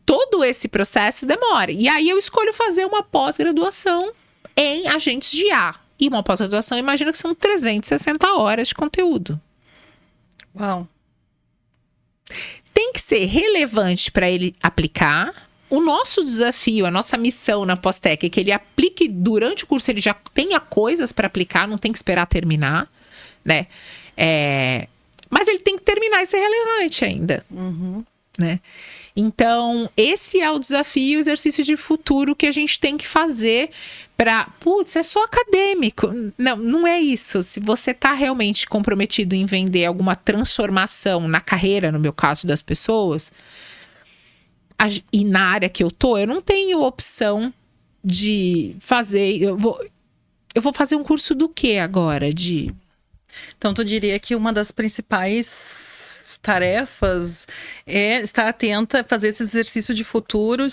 todo esse processo demora. E aí, eu escolho fazer uma pós-graduação em agentes de IA. E uma pós-graduação, imagina que são 360 horas de conteúdo. Uau. Tem que ser relevante para ele aplicar. O nosso desafio, a nossa missão na Pós-Tech é que ele aplique durante o curso, ele já tenha coisas para aplicar, não tem que esperar terminar, né? Mas ele tem que terminar e ser relevante ainda, né? Então, esse é o desafio, o exercício de futuro que a gente tem que fazer para... Putz, é só acadêmico. Não, não é isso. Se você está realmente comprometido em vender alguma transformação na carreira, no meu caso, das pessoas... E na área que eu não tenho opção de fazer... Eu vou fazer um curso do quê agora? Então, tu diria que uma das principais tarefas é estar atenta, fazer esse exercício de futuro.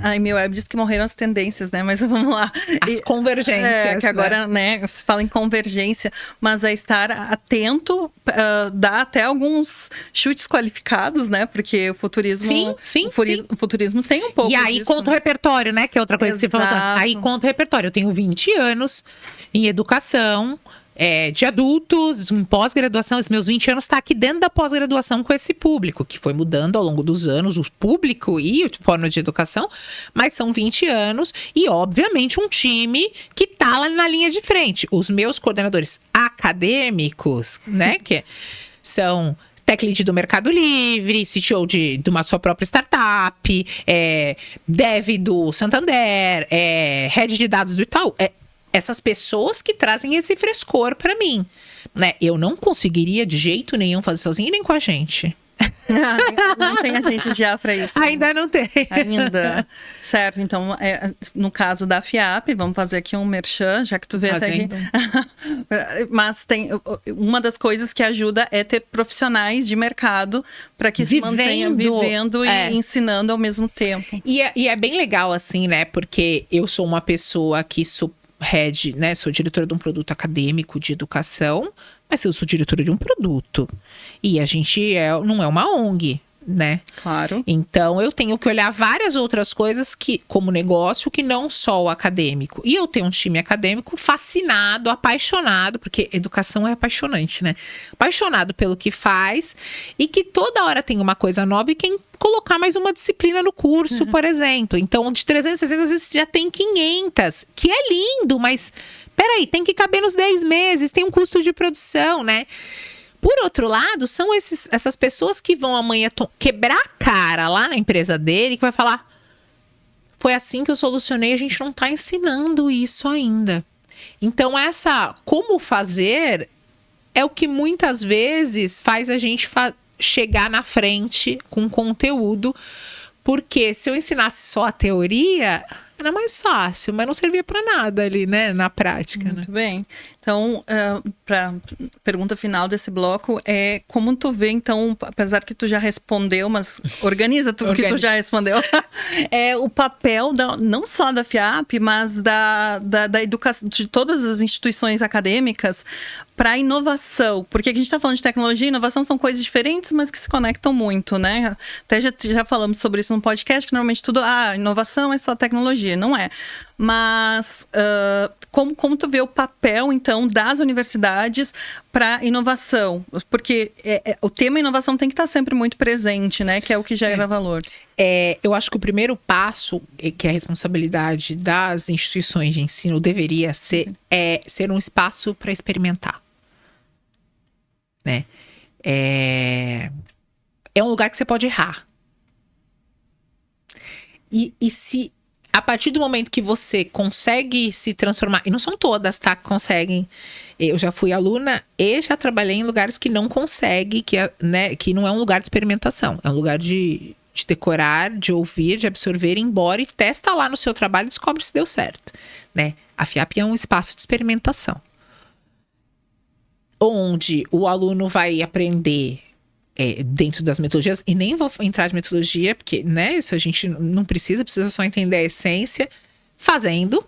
A Email diz que morreram as tendências, né? Mas vamos lá. As convergências. Que agora, né, se fala em convergência, mas é estar atento, dá até alguns chutes qualificados, né? Porque o futurismo... Sim. O futurismo tem um pouco disso. E aí disso, conta o repertório, né? Que é outra coisa que você falou. Aí conta o repertório. Eu tenho 20 anos em educação... de adultos, em pós-graduação. Os meus 20 anos está aqui dentro da pós-graduação com esse público, que foi mudando ao longo dos anos, o público e a forma de educação, mas são 20 anos e, obviamente, um time que está lá na linha de frente. Os meus coordenadores acadêmicos, né, que são... Tech Lead do Mercado Livre, CTO de uma sua própria startup, Dev do Santander, Head de dados do Itaú. Essas pessoas que trazem esse frescor para mim, né? Eu não conseguiria de jeito nenhum fazer sozinha, nem com a gente. Não tem agente de IA para isso. Ainda não tem. Ainda. Certo, então, no caso da FIAP, vamos fazer aqui um merchan, já que tu vê até aqui. Mas tem uma das coisas que ajuda é ter profissionais de mercado para que se mantenham vivendo e ensinando ao mesmo tempo. E é bem legal, assim, né? Porque eu sou uma pessoa que sou head, né? Sou diretora de um produto acadêmico de educação, mas eu sou diretora de um produto. E a gente não é uma ONG, né? Claro. Então, eu tenho que olhar várias outras coisas como negócio, que não só o acadêmico. E eu tenho um time acadêmico fascinado, apaixonado, porque educação é apaixonante, né? Apaixonado pelo que faz e que toda hora tem uma coisa nova e quem colocar mais uma disciplina no curso, por exemplo. Então, de 360, às vezes já tem 500, que é lindo, mas peraí, tem que caber nos 10 meses, tem um custo de produção, né? Por outro lado, são essas pessoas que vão amanhã quebrar a cara lá na empresa dele, que vai falar, foi assim que eu solucionei, a gente não está ensinando isso ainda. Então, como fazer é o que muitas vezes faz a gente chegar na frente com conteúdo, porque se eu ensinasse só a teoria, era mais fácil, mas não servia para nada ali, né, na prática. Muito bem. Então, para pergunta final desse bloco, como tu vê, então, apesar que tu já respondeu, mas organiza tudo que tu já respondeu, o papel não só da FIAP, mas da educação, de todas as instituições acadêmicas para a inovação. Porque aqui a gente está falando de tecnologia e inovação, são coisas diferentes, mas que se conectam muito, né? Até já falamos sobre isso no podcast, que normalmente inovação é só tecnologia, não é. Mas como tu vê o papel, então, das universidades para inovação? Porque o tema inovação tem que estar sempre muito presente, né? Que é o que gera valor. Eu acho que o primeiro passo, que é a responsabilidade das instituições de ensino, deveria ser um espaço para experimentar. Né? É um lugar que você pode errar. E se a partir do momento que você consegue se transformar, e não são todas, tá, que conseguem. Eu já fui aluna e já trabalhei em lugares que não conseguem, que não é um lugar de experimentação, é um lugar de decorar, de ouvir, de absorver, ir embora e testa lá no seu trabalho e descobre se deu certo, né? A FIAP é um espaço de experimentação, onde o aluno vai aprender dentro das metodologias, e nem vou entrar de metodologia, porque, né, isso a gente não precisa só entender a essência, fazendo,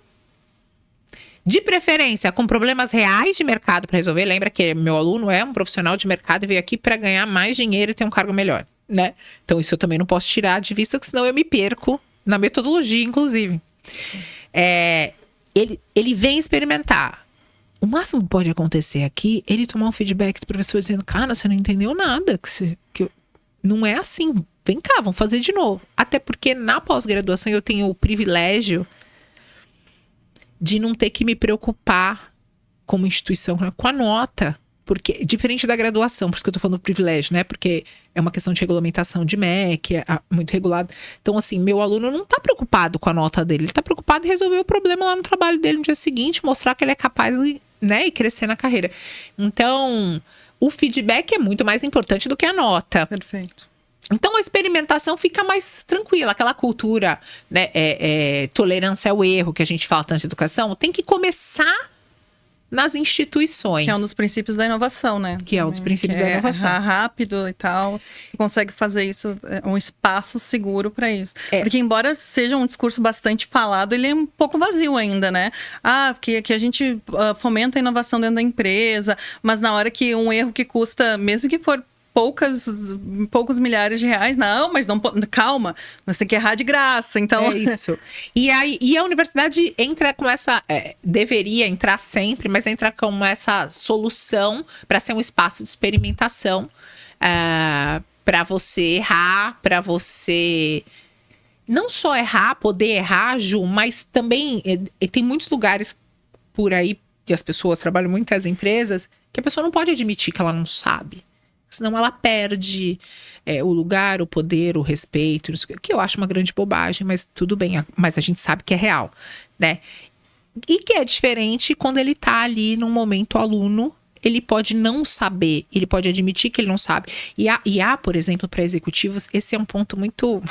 de preferência, com problemas reais de mercado para resolver. Lembra que meu aluno é um profissional de mercado e veio aqui para ganhar mais dinheiro e ter um cargo melhor, né? Então, isso eu também não posso tirar de vista, que senão eu me perco na metodologia, inclusive. ele vem experimentar. O máximo que pode acontecer aqui, ele tomar um feedback do professor dizendo, cara, você não entendeu nada, não é assim, vem cá, vamos fazer de novo. Até porque na pós-graduação eu tenho o privilégio de não ter que me preocupar como instituição com a nota. Porque, diferente da graduação, por isso que eu tô falando do privilégio, né? Porque é uma questão de regulamentação de MEC, é muito regulado. Então, assim, meu aluno não tá preocupado com a nota dele. Ele tá preocupado em resolver o problema lá no trabalho dele no dia seguinte, mostrar que ele é capaz, né? E crescer na carreira. Então, o feedback é muito mais importante do que a nota. Perfeito. Então, a experimentação fica mais tranquila. Aquela cultura, né? Tolerância ao erro, que a gente fala tanto de educação, tem que começar nas instituições. Que é um dos princípios da inovação, né? Que é um dos princípios da inovação. Rápido e tal. Consegue fazer isso, um espaço seguro para isso. Porque embora seja um discurso bastante falado, ele é um pouco vazio ainda, né? Que a gente fomenta a inovação dentro da empresa, mas na hora que um erro que custa, mesmo que for poucos milhares de reais, mas não, calma, nós temos que errar de graça, então... É isso. E a universidade entra com essa, deveria entrar sempre, mas entra com essa solução para ser um espaço de experimentação, para você errar, para você não só errar, poder errar, Ju, mas também tem muitos lugares por aí, que as pessoas trabalham, muitas empresas, que a pessoa não pode admitir que ela não sabe. Senão ela perde o lugar, o poder, o respeito, que eu acho uma grande bobagem, mas tudo bem, mas a gente sabe que é real, né? E que é diferente quando ele tá ali num momento aluno, ele pode não saber, ele pode admitir que ele não sabe. E há, por exemplo, para executivos, esse é um ponto muito...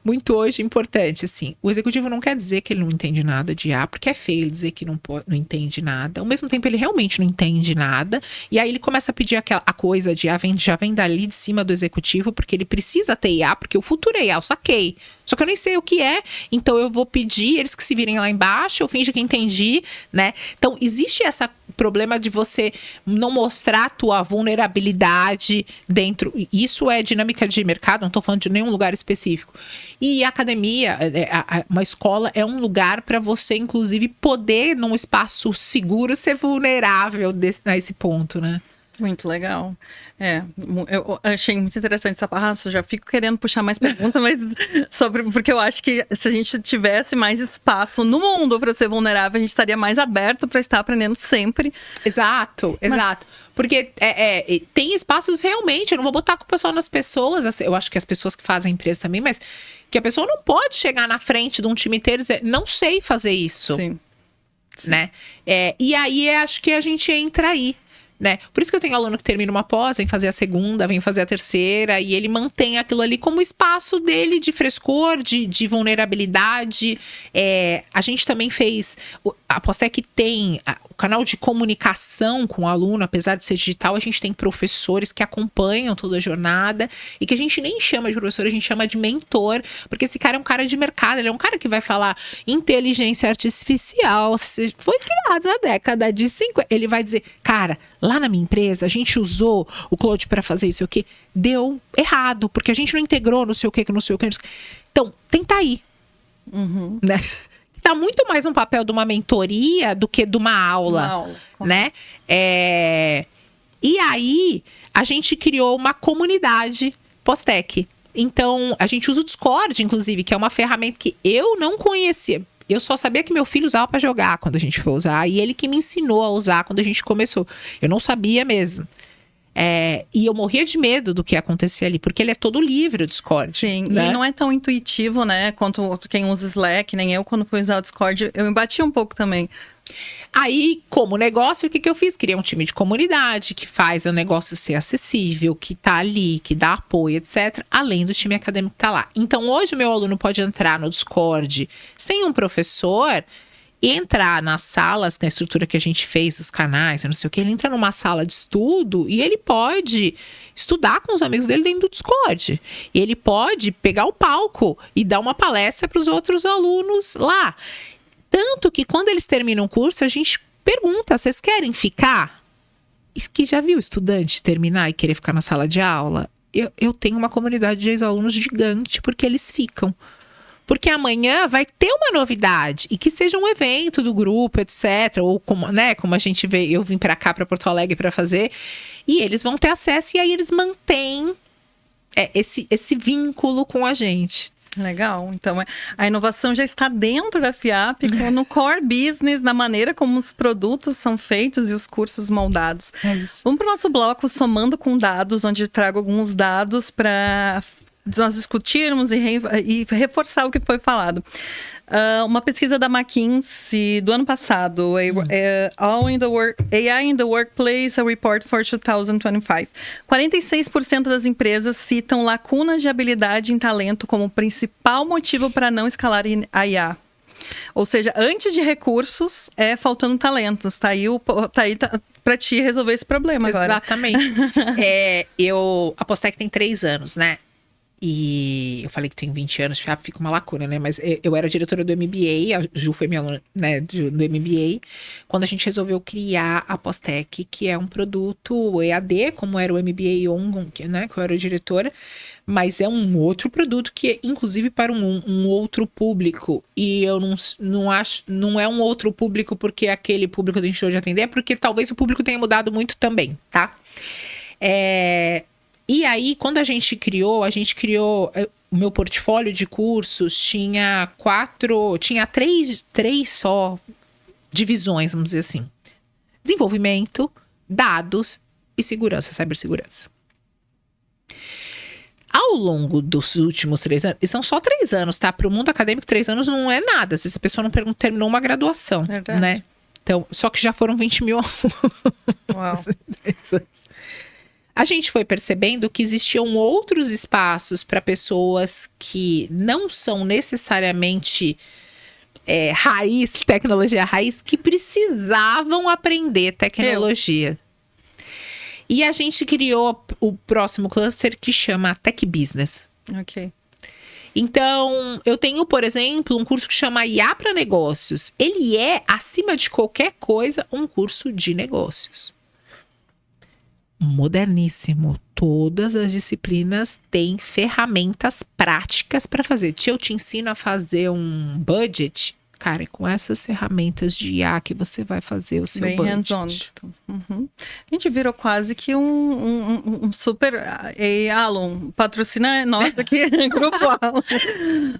muito hoje importante, assim, o executivo não quer dizer que ele não entende nada de IA, porque é feio dizer que não entende nada, ao mesmo tempo ele realmente não entende nada, e aí ele começa a pedir a coisa de IA, já vem dali de cima do executivo, porque ele precisa ter IA, porque o futuro é IA, eu saquei, só que eu nem sei o que é, então eu vou pedir, eles que se virem lá embaixo, eu finjo que entendi, né, então existe esse problema de você não mostrar a tua vulnerabilidade dentro, isso é dinâmica de mercado, não tô falando de nenhum lugar específico. E a academia, uma escola é um lugar para você, inclusive, poder, num espaço seguro, ser vulnerável nesse ponto, né? Muito legal. Eu achei muito interessante essa parte. Eu já fico querendo puxar mais perguntas, mas porque eu acho que se a gente tivesse mais espaço no mundo para ser vulnerável, a gente estaria mais aberto para estar aprendendo sempre. Exato. Porque tem espaços realmente, eu não vou botar a culpa só nas pessoas, assim, eu acho que as pessoas que fazem a empresa também, mas que a pessoa não pode chegar na frente de um time inteiro e dizer, não sei fazer isso. Sim. Né? E aí acho que a gente entra aí. Né? Por isso que eu tenho aluno que termina uma pós, vem fazer a segunda, vem fazer a terceira, e ele mantém aquilo ali como espaço dele de frescor, de vulnerabilidade. A gente também fez, a Postec tem o canal de comunicação com o aluno, apesar de ser digital, a gente tem professores que acompanham toda a jornada, e que a gente nem chama de professor, a gente chama de mentor, porque esse cara é um cara de mercado, ele é um cara que vai falar inteligência artificial, foi criado na década de 50, ele vai dizer, cara, lá na minha empresa, a gente usou o Claude para fazer isso, o que deu errado, porque a gente não integrou não sei o que, não sei o que. Então, tenta aí. Uhum. Né? Tá muito mais um papel de uma mentoria do que de uma aula. Né? E aí, a gente criou uma comunidade Postec. Então, a gente usa o Discord, inclusive, que é uma ferramenta que eu não conhecia. Eu só sabia que meu filho usava para jogar quando a gente foi usar. E ele que me ensinou a usar quando a gente começou. Eu não sabia mesmo. E eu morria de medo do que ia acontecer ali. Porque ele é todo livre, o Discord. Sim, né? E não é tão intuitivo, né? Quanto quem usa Slack, nem eu, quando fui usar o Discord, eu me bati um pouco também. Aí, como negócio, o que eu fiz? Criei um time de comunidade que faz o negócio ser acessível, que tá ali, que dá apoio, etc. Além do time acadêmico que tá lá. Então, hoje o meu aluno pode entrar no Discord sem um professor e entrar nas salas, na estrutura que a gente fez, os canais, não sei o que. Ele entra numa sala de estudo e ele pode estudar com os amigos dele dentro do Discord. E ele pode pegar o palco e dar uma palestra para os outros alunos lá. Tanto que quando eles terminam o curso, a gente pergunta, vocês querem ficar? Isso que já viu estudante terminar e querer ficar na sala de aula? Eu tenho uma comunidade de ex-alunos gigante, porque eles ficam. Porque amanhã vai ter uma novidade. E que seja um evento do grupo, etc. Ou como, né, como a gente vê, eu vim para cá, para Porto Alegre para fazer. E eles vão ter acesso e aí eles mantêm esse vínculo com a gente. Legal. Então, a inovação já está dentro da FIAP, no core business, na maneira como os produtos são feitos e os cursos moldados. É isso. Vamos para o nosso bloco Somando com Dados, onde trago alguns dados para nós discutirmos e reforçar o que foi falado. Uma pesquisa da McKinsey do ano passado, AI in the Workplace, a report for 2025. 46% das empresas citam lacunas de habilidade em talento como principal motivo para não escalar a IA. Ou seja, antes de recursos, faltando talentos. Tá aí para ti resolver esse problema agora. Exatamente. A Postec tem 3 anos, né? E eu falei que tenho 20 anos, já fica uma lacuna, né? Mas eu era diretora do MBA, a Ju foi minha aluna, né, do MBA, quando a gente resolveu criar a Postec, que é um produto EAD, como era o MBA ONG, né, que eu era diretora, mas é um outro produto que é, inclusive, para um outro público. E eu não é um outro público porque aquele público que a gente deixou de atender, é porque talvez o público tenha mudado muito também, tá? E aí, quando a gente criou o meu portfólio de cursos, tinha três só divisões, vamos dizer assim. Desenvolvimento, dados e segurança, cibersegurança. Ao longo dos últimos 3 anos, e são só 3 anos, tá? Para o mundo acadêmico, 3 anos não é nada. Se essa pessoa não terminou uma graduação, né? Então, só que já foram 20 mil. Uau. A gente foi percebendo que existiam outros espaços para pessoas que não são necessariamente tecnologia raiz, que precisavam aprender tecnologia. E a gente criou o próximo cluster que chama Tech Business. Ok. Então, eu tenho, por exemplo, um curso que chama IA para Negócios. Ele é, acima de qualquer coisa, um curso de negócios. Moderníssimo. Todas as disciplinas têm ferramentas práticas para fazer. Eu te ensino a fazer um budget. Cara, é com essas ferramentas de IA que você vai fazer o seu budget. Hands-on. Uhum. A gente virou quase que um super Alon. Patrocina nós aqui, Grupo Alon.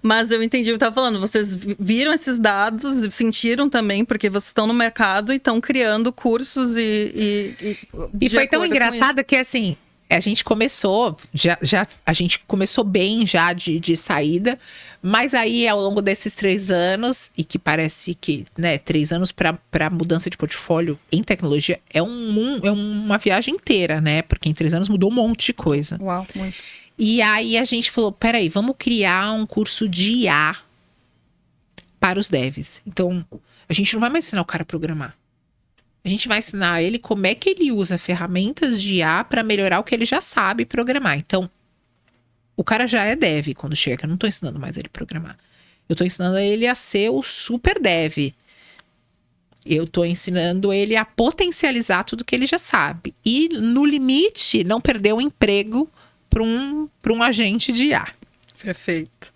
Mas eu entendi o que você estava falando. Vocês viram esses dados, sentiram também, porque vocês estão no mercado e estão criando cursos e foi tão engraçado que, assim, a gente começou, a gente começou bem já de saída, mas aí ao longo desses 3 anos, e que parece que, né, 3 anos para mudança de portfólio em tecnologia é uma viagem inteira, né? Porque em 3 anos mudou um monte de coisa. Uau, muito. E aí a gente falou, peraí, vamos criar um curso de IA para os devs. Então, a gente não vai mais ensinar o cara a programar. A gente vai ensinar ele como é que ele usa ferramentas de IA para melhorar o que ele já sabe programar. Então, o cara já é dev quando chega, que eu não estou ensinando mais ele a programar. Eu estou ensinando ele a ser o super dev. Eu estou ensinando ele a potencializar tudo que ele já sabe. E, no limite, não perder o emprego para um agente de IA. Perfeito.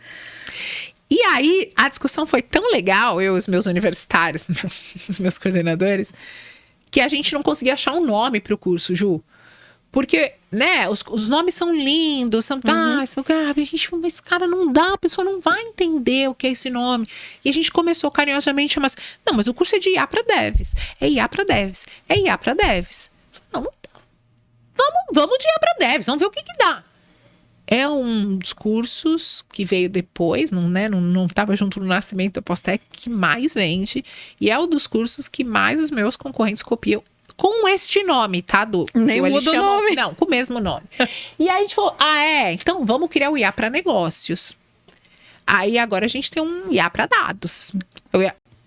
E aí, a discussão foi tão legal, eu e os meus universitários, os meus coordenadores, que a gente não conseguia achar um nome para o curso, Ju. Porque, né, os nomes são lindos, são... a gente falou, mas cara, não dá, a pessoa não vai entender o que é esse nome. E a gente começou carinhosamente a chamar assim, não, mas o curso é de IA para devs, é IA para devs, é IA para devs. Não dá. Vamos de IA para devs, vamos ver o que dá. É um dos cursos que veio depois, não estava junto no nascimento da Postec, que mais vende. E é um dos cursos que mais os meus concorrentes copiam. Com este nome, tá, Du? Nem muda o nome. Não, com o mesmo nome. E aí a gente falou, então vamos criar o IA para negócios. Aí agora a gente tem um IA para dados.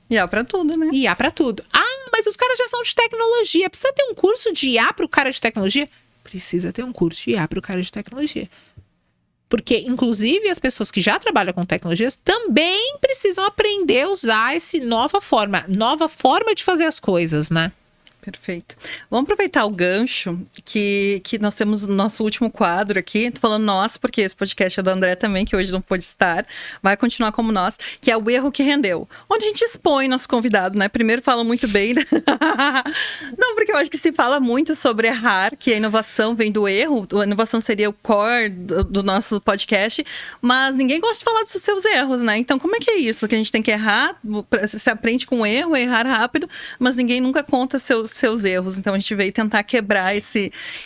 IA para tudo, né? IA para tudo. Mas os caras já são de tecnologia. Precisa ter um curso de IA para o cara de tecnologia? Precisa ter um curso de IA para o cara de tecnologia. Porque, inclusive, as pessoas que já trabalham com tecnologias também precisam aprender a usar essa nova forma de fazer as coisas, né? Perfeito. Vamos aproveitar o gancho que nós temos no nosso último quadro aqui. Tô falando nós, porque esse podcast é do André também, que hoje não pôde estar. Vai continuar como nós, que é o erro que rendeu. Onde a gente expõe nosso convidado, né? Primeiro fala muito bem. Não, porque eu acho que se fala muito sobre errar, que a inovação vem do erro. A inovação seria o core do nosso podcast, mas ninguém gosta de falar dos seus erros, né? Então, como é que é isso? Que a gente tem que errar, se aprende com o erro, errar rápido, mas ninguém nunca conta seus erros. Então a gente veio tentar quebrar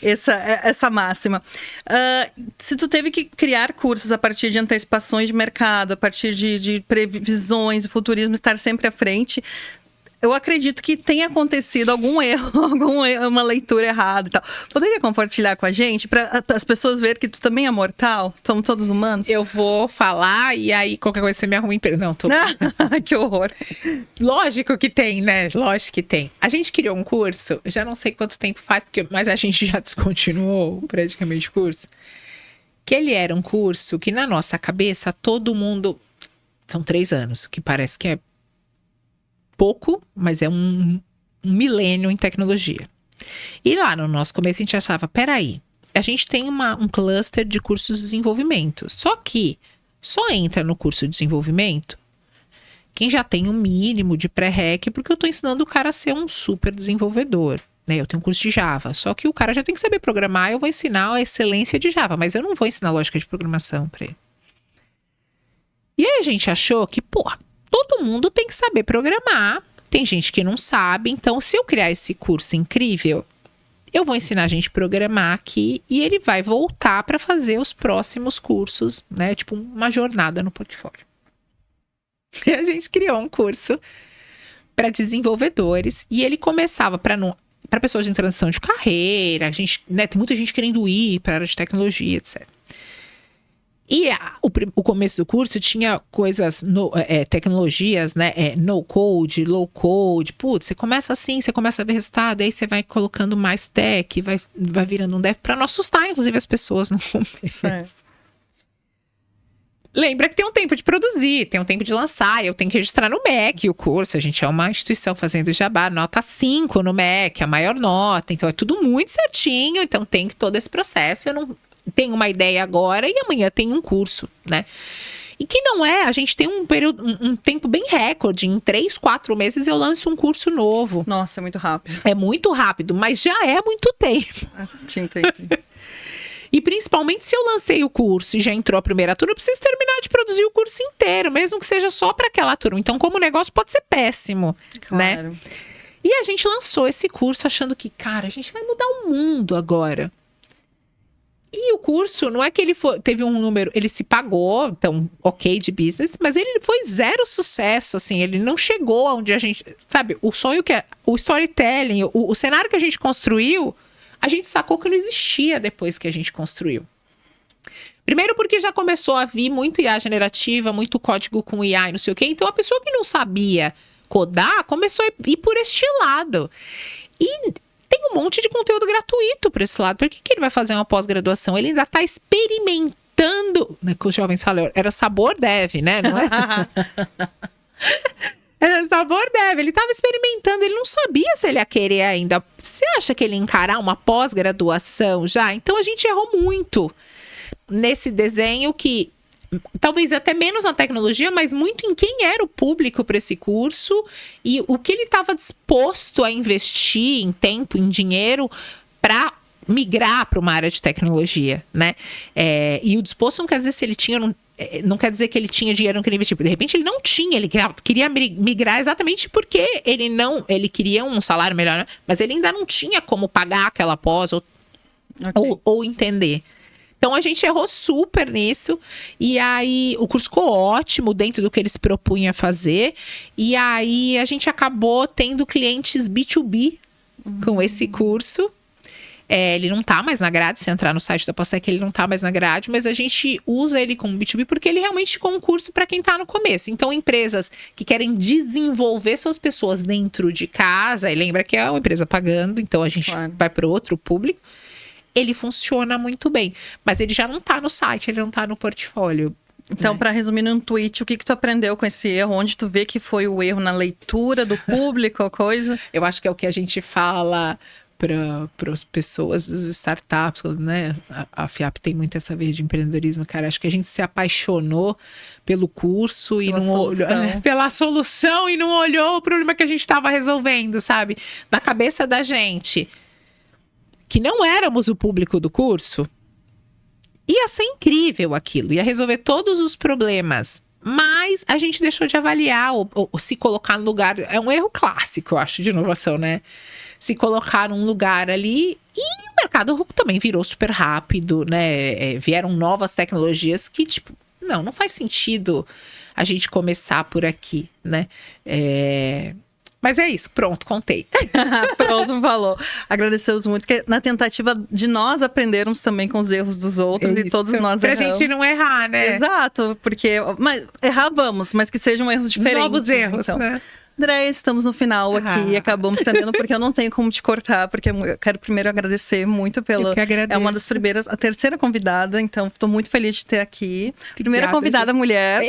essa máxima. Se tu teve que criar cursos a partir de antecipações de mercado, a partir de previsões, futurismo, estar sempre à frente, eu acredito que tenha acontecido algum erro, uma leitura errada e tal. Poderia compartilhar com a gente para as pessoas verem que tu também é mortal? Somos todos humanos? Eu vou falar e aí qualquer coisa você me arruma emprego. Não, tô... Que horror. Lógico que tem, né? Lógico que tem. A gente criou um curso, eu já não sei quanto tempo faz, mas a gente já descontinuou praticamente o curso. Que ele era um curso que na nossa cabeça todo mundo... São 3 anos, que parece que é pouco, mas é um milênio em tecnologia. E lá no nosso começo a gente achava, peraí, a gente tem um cluster de cursos de desenvolvimento, só que só entra no curso de desenvolvimento quem já tem um mínimo de pré-req, porque eu estou ensinando o cara a ser um super desenvolvedor. Né? Eu tenho um curso de Java, só que o cara já tem que saber programar, eu vou ensinar a excelência de Java, mas eu não vou ensinar lógica de programação para ele. E aí a gente achou que, todo mundo tem que saber programar. Tem gente que não sabe. Então, se eu criar esse curso incrível, eu vou ensinar a gente a programar aqui e ele vai voltar para fazer os próximos cursos, né? Tipo, uma jornada no portfólio. E a gente criou um curso para desenvolvedores e ele começava para pessoas em transição de carreira. A gente, né, tem muita gente querendo ir para a área de tecnologia, etc. E o começo do curso tinha coisas, tecnologias, né? No code, low code. Putz, você começa assim, você começa a ver resultado, aí você vai colocando mais tech, vai virando um dev para não assustar, inclusive, as pessoas no começo. Lembra que tem um tempo de produzir, tem um tempo de lançar, eu tenho que registrar no MEC o curso. A gente é uma instituição fazendo jabá, nota 5 no MEC, a maior nota. Então é tudo muito certinho, então tem todo esse processo. Eu não tenho uma ideia agora e amanhã tem um curso, né? E que não é, a gente tem um tempo bem recorde. Em 3, 4 meses eu lanço um curso novo. Nossa, é muito rápido. É muito rápido, mas já é muito tempo. Te entendi. E principalmente se eu lancei o curso e já entrou a primeira turma, eu preciso terminar de produzir o curso inteiro, mesmo que seja só para aquela turma. Então, como o negócio pode ser péssimo, claro, né? E a gente lançou esse curso achando que, cara, a gente vai mudar o mundo agora. E o curso, não é que ele teve um número, ele se pagou, então, ok, de business, mas ele foi 0 sucesso, assim, ele não chegou aonde a gente, sabe, o sonho que é, o storytelling, o cenário que a gente construiu, a gente sacou que não existia depois que a gente construiu. Primeiro porque já começou a vir muito IA generativa, muito código com IA e não sei o quê, então a pessoa que não sabia codar começou a ir por este lado. E tem um monte de conteúdo gratuito para esse lado. Por que ele vai fazer uma pós-graduação? Ele ainda está experimentando, né, que os jovens falam, era sabor dev, né? Não é? Era sabor dev. Ele estava experimentando, ele não sabia se ele ia querer ainda. Você acha que ele ia encarar uma pós-graduação já? Então a gente errou muito nesse desenho que talvez até menos na tecnologia, mas muito em quem era o público para esse curso e o que ele estava disposto a investir em tempo, em dinheiro, para migrar para uma área de tecnologia, né? E o disposto não quer dizer se ele tinha, não quer dizer que ele tinha dinheiro, não queria investir. De repente ele não tinha, ele queria migrar exatamente porque ele queria um salário melhor, né? Mas ele ainda não tinha como pagar aquela pós ou entender. Então, a gente errou super nisso. E aí, o curso ficou ótimo dentro do que eles propunham a fazer. E aí, a gente acabou tendo clientes B2B com esse curso. Ele não tá mais na grade. Se entrar no site da Postec, ele não tá mais na grade. Mas a gente usa ele como B2B porque ele realmente ficou um curso para quem tá no começo. Então, empresas que querem desenvolver suas pessoas dentro de casa. E lembra que é uma empresa pagando. Então, a gente vai para outro público. Ele funciona muito bem, mas ele já não tá no site, ele não tá no portfólio. Então, para resumir num tweet, o que tu aprendeu com esse erro? Onde tu vê que foi o erro na leitura do público, coisa? Eu acho que é o que a gente fala para as pessoas das startups, né? A FIAP tem muito essa veia de empreendedorismo, cara. Acho que a gente se apaixonou pelo curso e não olhou pela solução e não olhou o problema que a gente estava resolvendo, sabe? Na cabeça da gente, que não éramos o público do curso, ia ser incrível aquilo, ia resolver todos os problemas. Mas a gente deixou de avaliar ou se colocar no lugar. É um erro clássico, eu acho, de inovação, né? Se colocar num lugar ali. E o mercado também virou super rápido, né? Vieram novas tecnologias que, tipo, não faz sentido a gente começar por aqui, né? Mas é isso, pronto, contei. Pronto, falou. Agradecemos muito, que na tentativa de nós aprendermos também com os erros dos outros e todos nós erramos. Pra gente não errar, né? Exato, porque errar vamos, mas que sejam erros diferentes. Novos erros, então. né? André, estamos no final aqui e acabamos estendendo porque eu não tenho como te cortar, porque eu quero primeiro agradecer muito pela... Eu que agradeço. É uma das primeiras, a terceira convidada, então estou muito feliz de ter aqui. Primeira convidada gente. Mulher.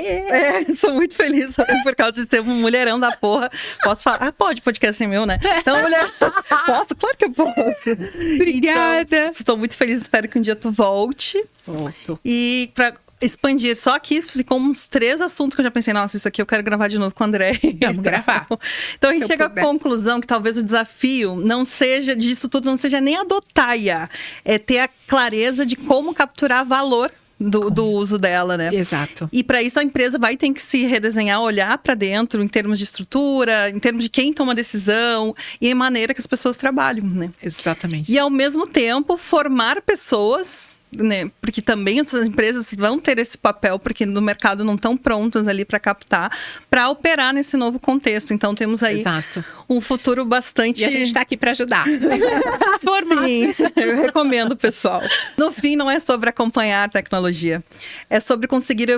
Sou muito feliz por causa de ser um mulherão da porra. Posso falar? Pode, podcast é meu, né? Então, mulher... Posso? Claro que eu posso. Obrigada. Então, estou muito feliz, espero que um dia tu volte. Volto. E para expandir, só aqui ficou uns 3 assuntos que eu já pensei, nossa, isso aqui eu quero gravar de novo com o André. Vamos gravar. Então a gente chega à conclusão que talvez o desafio não seja disso tudo, não seja nem adotar a IA, é ter a clareza de como capturar valor do uso dela, né? Exato. E para isso a empresa vai ter que se redesenhar, olhar para dentro em termos de estrutura, em termos de quem toma a decisão e em maneira que as pessoas trabalham, né? Exatamente. E ao mesmo tempo formar pessoas, né? Porque também essas empresas vão ter esse papel, porque no mercado não estão prontas ali para captar, para operar nesse novo contexto. Então temos aí um futuro bastante... E a gente está aqui para ajudar. Sim, eu recomendo, pessoal. No fim, não é sobre acompanhar a tecnologia. É sobre conseguir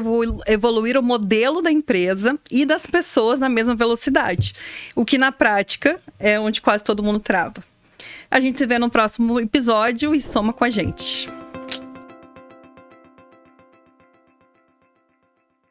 evoluir o modelo da empresa e das pessoas na mesma velocidade. O que na prática é onde quase todo mundo trava. A gente se vê no próximo episódio e soma com a gente.